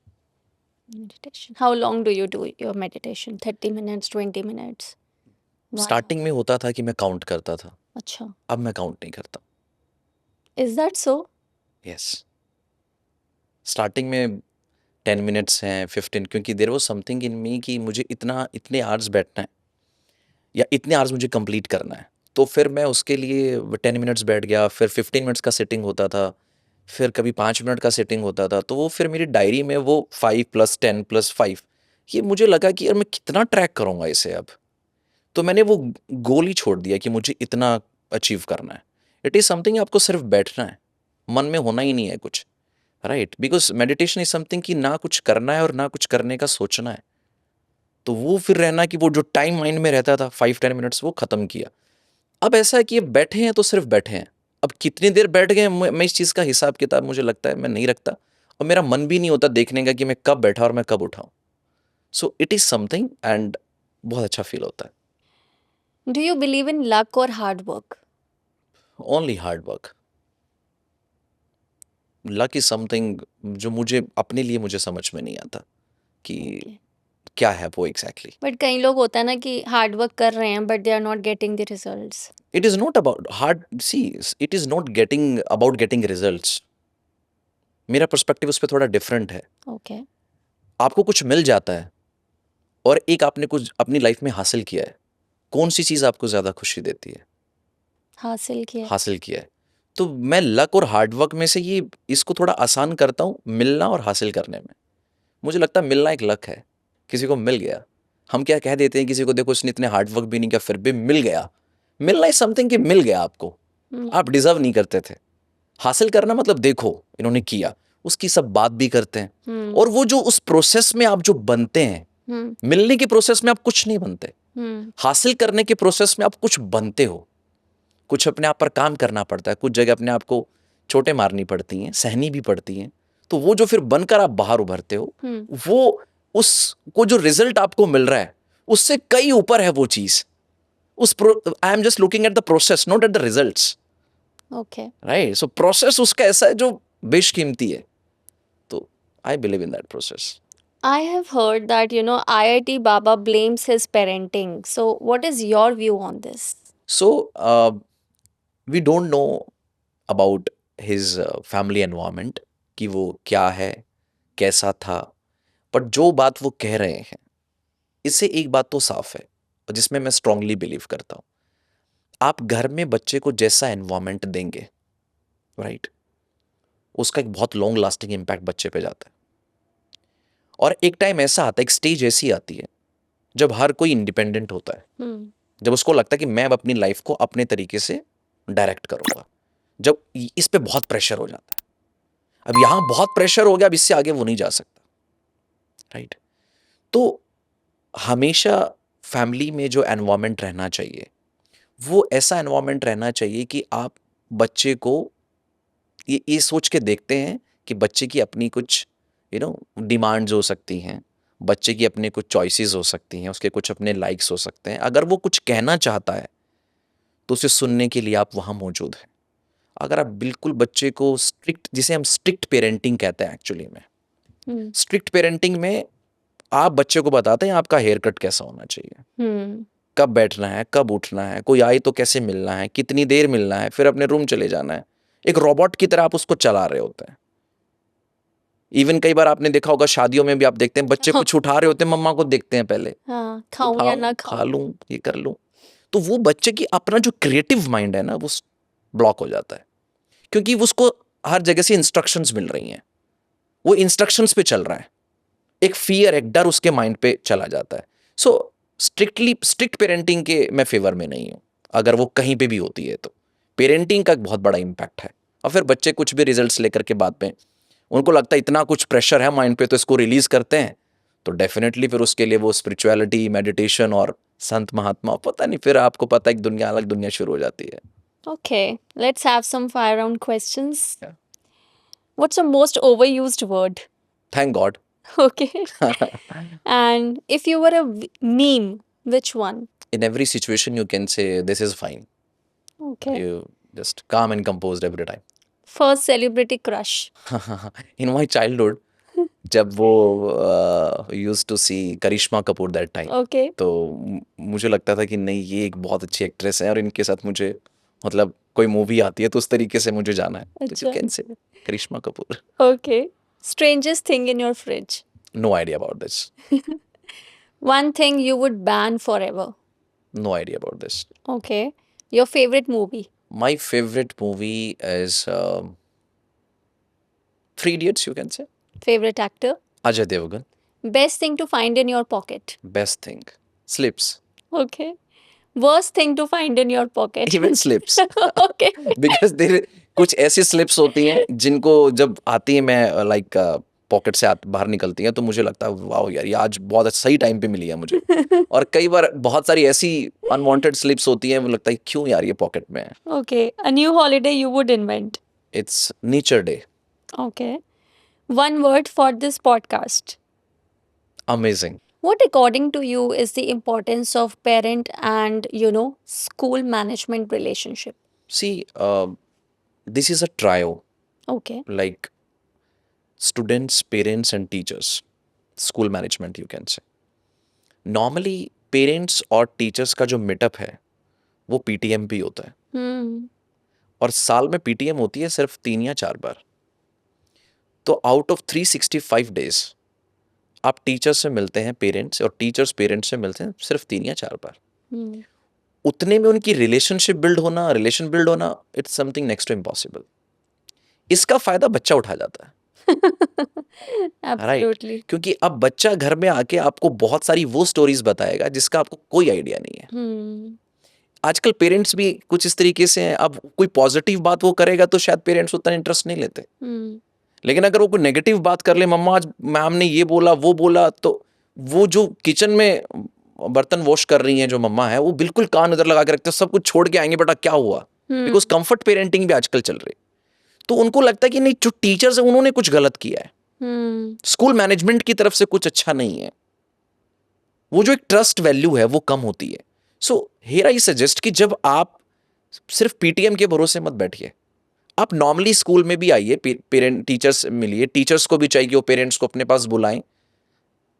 Meditation. How long do you do your meditation? 30 minutes, 20 minutes? Why? Starting में होता था कि मैं काउंट करता था, अच्छा. अब मैं काउंट नहीं करता। Is that so? Yes, starting में 10 मिनट्स हैं 15, क्योंकि देयर वाज समथिंग इन मी कि मुझे इतने आवर्स बैठना है या इतने आवर्स मुझे कंप्लीट करना है। तो फिर मैं उसके लिए 10 मिनट्स बैठ गया, फिर 15 मिनट्स का सेटिंग होता था, फिर कभी 5 मिनट का सेटिंग होता था। तो वो फिर मेरी डायरी में वो 5 + 10 + 5, ये मुझे लगा कि यार मैं कितना ट्रैक करूँगा इसे अब। तो मैंने वो गोल ही छोड़ दिया कि मुझे इतना अचीव करना है। इट इज़ समथिंग आपको सिर्फ बैठना है, मन में होना ही नहीं है कुछ, right? Because meditation is something कि ना कुछ करना है और ना कुछ करने का सोचना है। तो वो फिर रहना कि वो जो टाइम माइंड में रहता था 5-10 मिनट्स वो ख़त्म किया। अब ऐसा है कि ये बैठे हैं तो सिर्फ बैठे हैं। अब कितनी देर बैठ गए मैं इस चीज़ का हिसाब किताब मुझे लगता है मैं नहीं रखता, और मेरा मन भी नहीं होता देखने का कि मैं कब बैठा और मैं कब उठाऊँ। So it is something and बहुत अच्छा फील होता है। Do you believe in luck or hard work? Only hard work. Luck is something जो मुझे अपने लिए मुझे समझ में नहीं आता कि Okay. क्या है वो एग्जैक्टली। बट कई लोग होता है ना कि हार्ड वर्क कर रहे हैं but they are not getting the results. It is not about hard, see, it is not getting about getting results. मेरा पर्सपेक्टिव उस पर थोड़ा डिफरेंट है। ओके। आपको कुछ मिल जाता है और एक आपने कुछ अपनी लाइफ में हासिल किया है, कौन सी चीज़ आपको ज़्यादा खुशी देती है? हासिल किया। हासिल किया है। तो मैं लक और हार्ड वर्क में से ये इसको थोड़ा आसान करता हूँ, मिलना और हासिल करने में। मुझे लगता है मिलना एक लक है, किसी को मिल गया। हम क्या कह देते हैं किसी को, देखो उसने इतने हार्ड वर्क भी नहीं किया फिर भी मिल गया। मिलना इज समथिंग कि मिल गया आपको, आप डिजर्व नहीं करते थे। हासिल करना मतलब देखो इन्होंने किया, उसकी सब बात भी करते हैं। और वो जो उस प्रोसेस में आप जो बनते हैं, मिलने के प्रोसेस में आप कुछ नहीं बनते, हासिल करने के प्रोसेस में आप कुछ बनते हो। कुछ अपने आप पर काम करना पड़ता है, कुछ जगह अपने आप को चोटें मारनी पड़ती हैं, सहनी भी पड़ती हैं। तो वो जो फिर बनकर आप बाहर उभरते हो, वो उसको जो रिजल्ट आपको मिल रहा है उससे कई ऊपर है वो चीज। I am just looking at the process not at the results, okay. Right? So process उसका ऐसा है जो बेशकीमती है। तो I believe in that process. I have heard that, IIT Baba blames his parenting. So, what is your view on this? So we don't know about his family environment कि वो क्या है, कैसा था। बट जो बात वो कह रहे हैं, इससे एक बात तो साफ है और जिसमें मैं स्ट्रांगली बिलीव करता हूँ। आप घर में बच्चे को जैसा एनवायरनमेंट देंगे, राइट, उसका एक बहुत लॉन्ग लास्टिंग इम्पैक्ट बच्चे पे जाता है। और एक टाइम ऐसा आता है, एक स्टेज ऐसी आती है जब हर कोई इंडिपेंडेंट होता है, जब उसको लगता है कि मैं अब अपनी लाइफ को अपने तरीके से डायरेक्ट करूंगा, जब इस पे बहुत प्रेशर हो जाता है। अब यहां बहुत प्रेशर हो गया, अब इससे आगे वो नहीं जा सकता, राइट? तो हमेशा फैमिली में जो एनवायरनमेंट रहना चाहिए वो ऐसा एनवायरनमेंट रहना चाहिए कि आप बच्चे को ये सोच के देखते हैं कि बच्चे की अपनी कुछ डिमांड्स हो सकती हैं, बच्चे की अपने कुछ चॉइसेस हो सकती हैं, उसके कुछ अपने लाइक्स हो सकते हैं। अगर वो कुछ कहना चाहता है तो उसे सुनने के लिए आप वहाँ मौजूद हैं। अगर आप बिल्कुल बच्चे को स्ट्रिक्ट, जिसे हम स्ट्रिक्ट पेरेंटिंग कहते हैं एक्चुअली में, स्ट्रिक्ट पेरेंटिंग में आप बच्चे को बताते हैं आपका हेयर कट कैसा होना चाहिए, कब बैठना है, कब उठना है, कोई आए तो कैसे मिलना है, कितनी देर मिलना है, फिर अपने रूम चले जाना है। एक रोबोट की तरह आप उसको चला रहे होते हैं। इवन कई बार आपने देखा होगा शादियों में भी आप देखते हैं बच्चे कुछ उठा रहे होते हैं, मम्मा को देखते हैं पहले, खाऊं या ना खा लूं, ये कर लूं। तो वो बच्चे की अपना जो क्रिएटिव माइंड है ना वो ब्लॉक हो जाता है, क्योंकि उसको हर जगह से इंस्ट्रक्शंस मिल रही हैं, वो इंस्ट्रक्शंस पे चल रहा है, एक फियर, एक डर उसके माइंड पे चला जाता है। सो स्ट्रिक्ट पेरेंटिंग के मैं फेवर में नहीं हूँ, अगर वो कहीं पे भी होती है तो। पेरेंटिंग का एक बहुत बड़ा इम्पैक्ट है, और फिर बच्चे कुछ भी रिजल्ट्स लेकर के बाद में उनको लगता है इतना कुछ प्रेशर है माइंड पे तो इसको रिलीज करते हैं, तो डेफिनेटली फिर उसके लिए वो स्पिरिचुअलिटी, मेडिटेशन और संत महात्मा, पता नहीं, फिर आपको पता है एक दुनिया, अलग दुनिया शुरू हो जाती है। Okay, let's have some fire round questions. Yeah. What's the most overused word? Thank God. Okay. And if you were a meme, which one? In every situation you can say this is fine. Okay. You just calm and composed every time. First celebrity crush. In my childhood, जब वो used to see Karisma Kapoor that time, Okay. तो मुझे लगता था कि नहीं ये एक बहुत अच्छी एक्ट्रेस है और इनके साथ मुझे, मतलब कोई मूवी आती है तो उस तरीके से मुझे जाना है, तो अच्छा. You can say Karisma Kapoor. Okay. Strangest thing in your fridge. No idea about this, One thing you would ban forever. No idea about this. Okay. Your favorite movie. My favourite movie is Three Idiots, you can say. Favorite actor. Ajay Devgn. Best thing to find in your pocket. Best thing slips. Okay. Worst thing to find in your pocket. Even slips. Okay. Because there कुछ ऐसी स्लिप्स होती हैं जिनको जब आती है, मैं लाइक पॉकेट से बाहर निकलती हैं, तो मुझे लगता है वाह यार ये आज बहुत सही टाइम पे मिली है मुझे। और कई बार बहुत सारी ऐसी अनवांटेड स्लिप्स होती हैं, वो लगता है क्यों यार ये पॉकेट में है। Okay. A new holiday you would invent. It's nature day. Okay. One word for this podcast. Amazing. What, according to you, is the importance of parent and, school management relationship? See this is a trio, Okay. like students, parents and teachers, school management you can say. Normally parents और टीचर्स का जो मीटअप है वो पीटीएम पे होता है, Hmm. और साल में पीटीएम होती है सिर्फ 3 या 4 बार। तो आउट ऑफ 365 डेज आप टीचर से मिलते हैं पेरेंट्स, और टीचर्स पेरेंट्स से मिलते हैं सिर्फ 3 या 4 बार। Hmm. उतने में उनकी रिलेशन बिल्ड होना, it's something next to impossible. इसका फायदा बच्चा उठा जाता है, राइट? Absolutely. क्योंकि अब बच्चा घर में आके आपको बहुत सारी वो स्टोरीज बताएगा जिसका आपको कोई आइडिया नहीं है। Hmm. आजकल पेरेंट्स भी कुछ इस तरीके से हैं, अब कोई पॉजिटिव बात वो करेगा तो शायद पेरेंट्स उतना इंटरेस्ट नहीं लेते, Hmm. लेकिन अगर वो कोई नेगेटिव बात कर ले, मम्मा आज मैम ने ये बोला वो बोला, तो वो जो किचन में बर्तन वॉश कर रही हैं जो मम्मा है, वो बिल्कुल कान उधर लगा के रखते हैं, सब कुछ छोड़ के आएंगे बेटा क्या हुआ, बिकॉज कंफर्ट पेरेंटिंग भी आजकल चल रही। तो उनको लगता है कि नहीं जो टीचर्स है उन्होंने कुछ गलत किया है, Hmm. स्कूल मैनेजमेंट की तरफ से कुछ अच्छा नहीं है, वो जो एक ट्रस्ट वैल्यू है वो कम होती है। सो हियर आई सजेस्ट कि जब आप सिर्फ पीटीएम के भरोसे मत बैठिए, आप नॉर्मली स्कूल में भी आइए, पेरेंट टीचर्स मिलिए, टीचर्स को भी चाहिए वो पेरेंट्स को अपने पास बुलाएं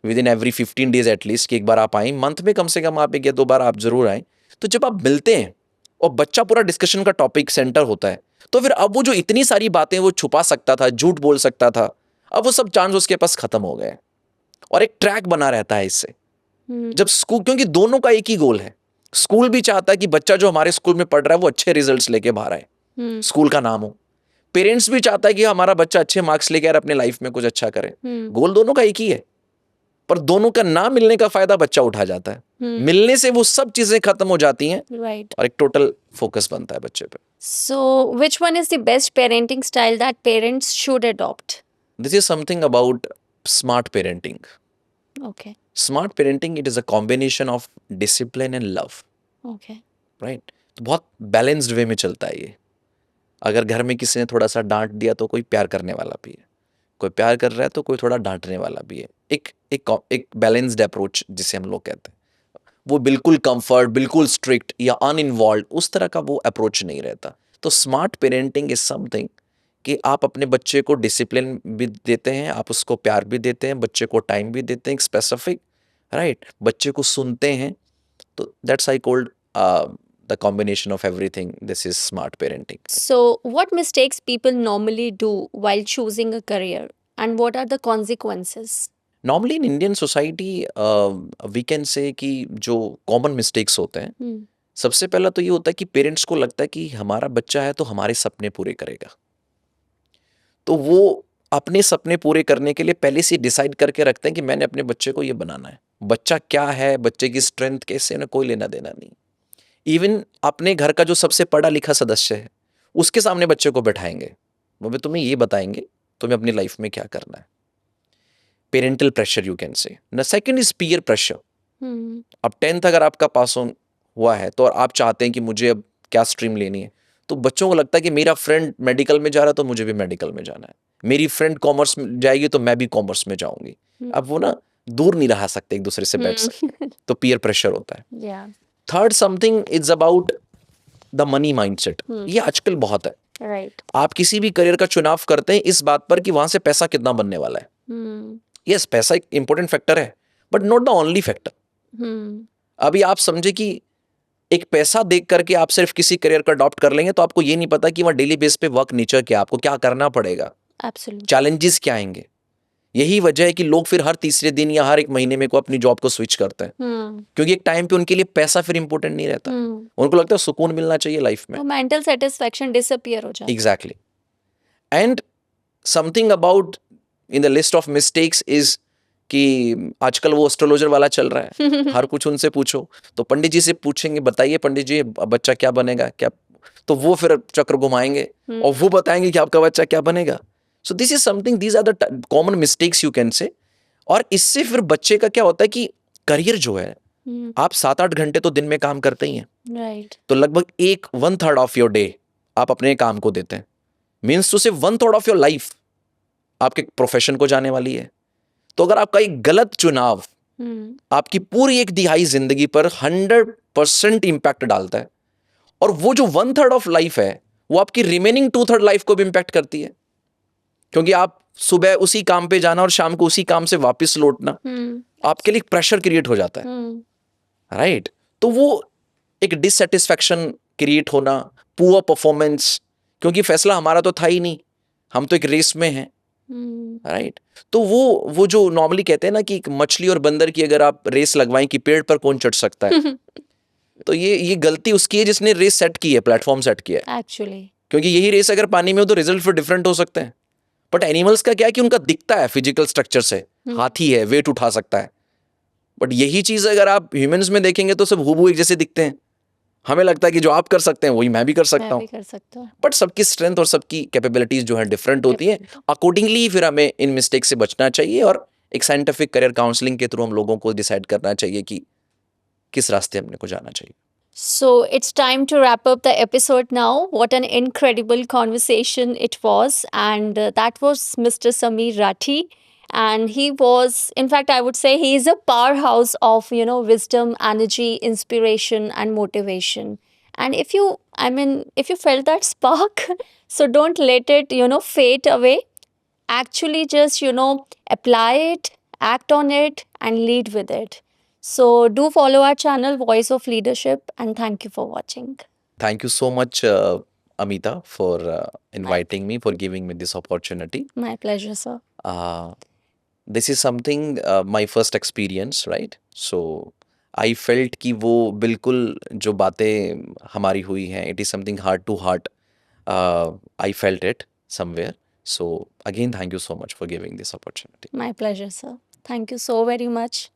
with in every 15 days at least, कि एक बार आप आएँ, मंथ में कम से कम आप 1 या 2 बार आप जरूर आएँ। तो जब आप मिलते हैं और बच्चा पूरा डिस्कशन का टॉपिक सेंटर होता है, तो फिर अब वो जो इतनी सारी बातें वो छुपा सकता था, झूठ बोल सकता था, अब वो सब चांस उसके पास खत्म हो गए, और एक ट्रैक बना रहता है इससे। Hmm. जब स्कूल, क्योंकि दोनों का एक ही गोल है, स्कूल भी चाहता है कि बच्चा जो हमारे स्कूल में पढ़ रहा है वो अच्छे रिजल्ट्स लेके बाहर आए, Hmm. स्कूल का नाम हो, पेरेंट्स भी चाहता है कि हमारा बच्चा अच्छे मार्क्स लेके यार अपने लाइफ में कुछ अच्छा करे, गोल दोनों का एक ही है, पर दोनों का ना मिलने का फायदा बच्चा उठा जाता है, मिलने से वो सब चीजें खत्म हो जाती हैं, Right. और एक टोटल फोकस बनता है बच्चे पे। So, which one is the best parenting style that parents should adopt? This is something about smart parenting. Okay. Smart parenting it is a combination of discipline and love, Okay. Right? तो बहुत बैलेंस्ड वे में चलता है ये। अगर घर में किसी ने थोड़ा सा डांट दिया तो कोई प्यार करने वाला भी है, कोई प्यार कर रहा है तो कोई थोड़ा डांटने वाला भी है। एक बैलेंस्ड अप्रोच जिसे हम लोग कहते हैं, वो बिल्कुल कंफर्ट, बिल्कुल स्ट्रिक्ट या अनइन्वॉल्व उस तरह का वो अप्रोच नहीं रहता। तो स्मार्ट पेरेंटिंग इज समथिंग कि आप अपने बच्चे को डिसिप्लिन भी देते हैं, आप उसको प्यार भी देते हैं, बच्चे को टाइम भी देते हैं स्पेसिफिक, राइट? बच्चे को सुनते हैं। तो that's I called the combination of everything. This is smart parenting. So, what mistakes people normally do while choosing a career, and what are the consequences? Normally in Indian society, we can say कि जो common mistakes होते हैं, सबसे पहला तो ये होता है कि पेरेंट्स को लगता है कि हमारा बच्चा है तो हमारे सपने पूरे करेगा, तो वो अपने सपने पूरे करने के लिए पहले से डिसाइड करके रखते हैं कि मैंने अपने बच्चे को ये बनाना है। बच्चा क्या है, बच्चे की स्ट्रेंथ कैसे, ना कोई लेना देना नहीं। इवन अपने घर का जो सबसे पढ़ा लिखा सदस्य है उसके सामने बच्चे को बैठाएंगे, वो भी तुम्हें ये बताएंगे तुम्हें अपनी लाइफ में क्या करना है। पेरेंटल प्रेशर यू कैन से। न सेकंड इज पीयर प्रेशर। अब 10th अगर आपका पास ऑन हुआ है तो आप चाहते हैं कि मुझे अब क्या स्ट्रीम लेनी है, तो बच्चों को लगता है कि मेरा फ्रेंड मेडिकल में जा रहा है तो मुझे भी मेडिकल में जाना है, मेरी फ्रेंड कॉमर्स में जाएगी तो मैं भी कॉमर्स में जाऊंगी। अब वो ना दूर नहीं रह सकते एक दूसरे से बैठ सकते, तो पीयर प्रेशर होता है। Yeah. Third something is about the money mindset. ये आजकल बहुत है। Right. आप किसी भी करियर का चुनाव करते हैं इस बात पर कि वहां से पैसा कितना बनने वाला है। यस, पैसा एक इंपॉर्टेंट फैक्टर है, but not the only factor. अभी आप समझे कि एक पैसा देख करके आप सिर्फ किसी करियर का अडॉप्ट कर लेंगे तो आपको ये नहीं पता कि वहाँ डेली बेस पे वर्क नेचर क्या, आपको क्या करना पड़ेगा, Absolutely. चैलेंजेस क्या आएंगे। यही वजह है कि लोग फिर हर तीसरे दिन या हर एक महीने में को अपनी जॉब को स्विच करते हैं, क्योंकि एक टाइम पे उनके लिए पैसा फिर इंपॉर्टेंट नहीं रहता। उनको लगता है सुकून मिलना चाहिए लाइफ में। तो मेंटल सेटिस्फैक्शन डिसअपीयर हो जाता है। Exactly. And something about in the list of mistakes is कि आजकल वो एस्ट्रोलॉजर वाला चल रहा है, हर कुछ उनसे पूछो, तो पंडित जी से पूछेंगे बताइए पंडित जी बच्चा क्या बनेगा क्या, तो वो फिर चक्र घुमाएंगे और वो बताएंगे कि आपका बच्चा क्या बनेगा। So this is something, these are the common mistakes you can say. और इससे फिर बच्चे का क्या होता है कि करियर जो है, आप 7-8 घंटे तो दिन में काम करते ही हैं, राइट। तो लगभग 1/3 ऑफ योर डे आप अपने काम को देते हैं। मीन्स टू से 1/3 ऑफ योर लाइफ आपके प्रोफेशन को जाने वाली है। तो अगर आपका एक गलत चुनाव आपकी पूरी 1/3 जिंदगी पर 100% इंपैक्ट डालता है, और वो जो 1/3 ऑफ लाइफ है वो आपकी रिमेनिंग 2/3 लाइफ को भी इंपैक्ट करती है, क्योंकि आप सुबह उसी काम पे जाना और शाम को उसी काम से वापस लौटना आपके लिए प्रेशर क्रिएट हो जाता है, राइट? तो वो एक डिससेटिस्फैक्शन क्रिएट होना, पुअर परफॉर्मेंस, क्योंकि फैसला हमारा तो था ही नहीं, हम तो एक रेस में हैं, राइट? तो वो जो नॉर्मली कहते हैं ना कि मछली और बंदर की अगर आप रेस लगवाएं कि पेड़ पर कौन चढ़ सकता है, तो ये गलती उसकी है जिसने रेस सेट की है, प्लेटफॉर्म सेट किया है एक्चुअली। क्योंकि यही रेस अगर पानी में हो तो रिजल्ट फिर डिफरेंट हो सकते हैं। बट एनिमल्स का क्या है कि उनका दिखता है फिजिकल स्ट्रक्चर से, हाथी है वेट उठा सकता है, बट यही चीज अगर आप ह्यूमंस में देखेंगे तो सब हूबहू एक जैसे दिखते हैं। हमें लगता है कि जो आप कर सकते हैं वही मैं भी कर सकता हूँ, बट सबकी स्ट्रेंथ और सबकी कैपेबिलिटीज जो है डिफरेंट होती हैं। अकॉर्डिंगली फिर हमें इन मिस्टेक से बचना चाहिए, और एक साइंटिफिक करियर काउंसलिंग के थ्रू हम लोगों को डिसाइड करना चाहिए कि किस रास्ते हमने को जाना चाहिए। So it's time to wrap up the episode now. What an incredible conversation it was. And that was Mr. Sameer Rathi. And he was, in fact, I would say he is a powerhouse of, wisdom, energy, inspiration, and motivation. And if you felt that spark, so don't let it, fade away. Actually, just, apply it, act on it, and lead with it. So do follow our channel Voice of Leadership, and thank you for watching. Thank you so much, Amita, for inviting me, for giving me this opportunity. My pleasure, sir. This is something my first experience, right? So I felt कि वो बिल्कुल जो बातें हमारी हुई हैं, it is something heart to heart. I felt it. somewhere. So again, thank you so much for giving this opportunity. My pleasure, sir. Thank you so very much.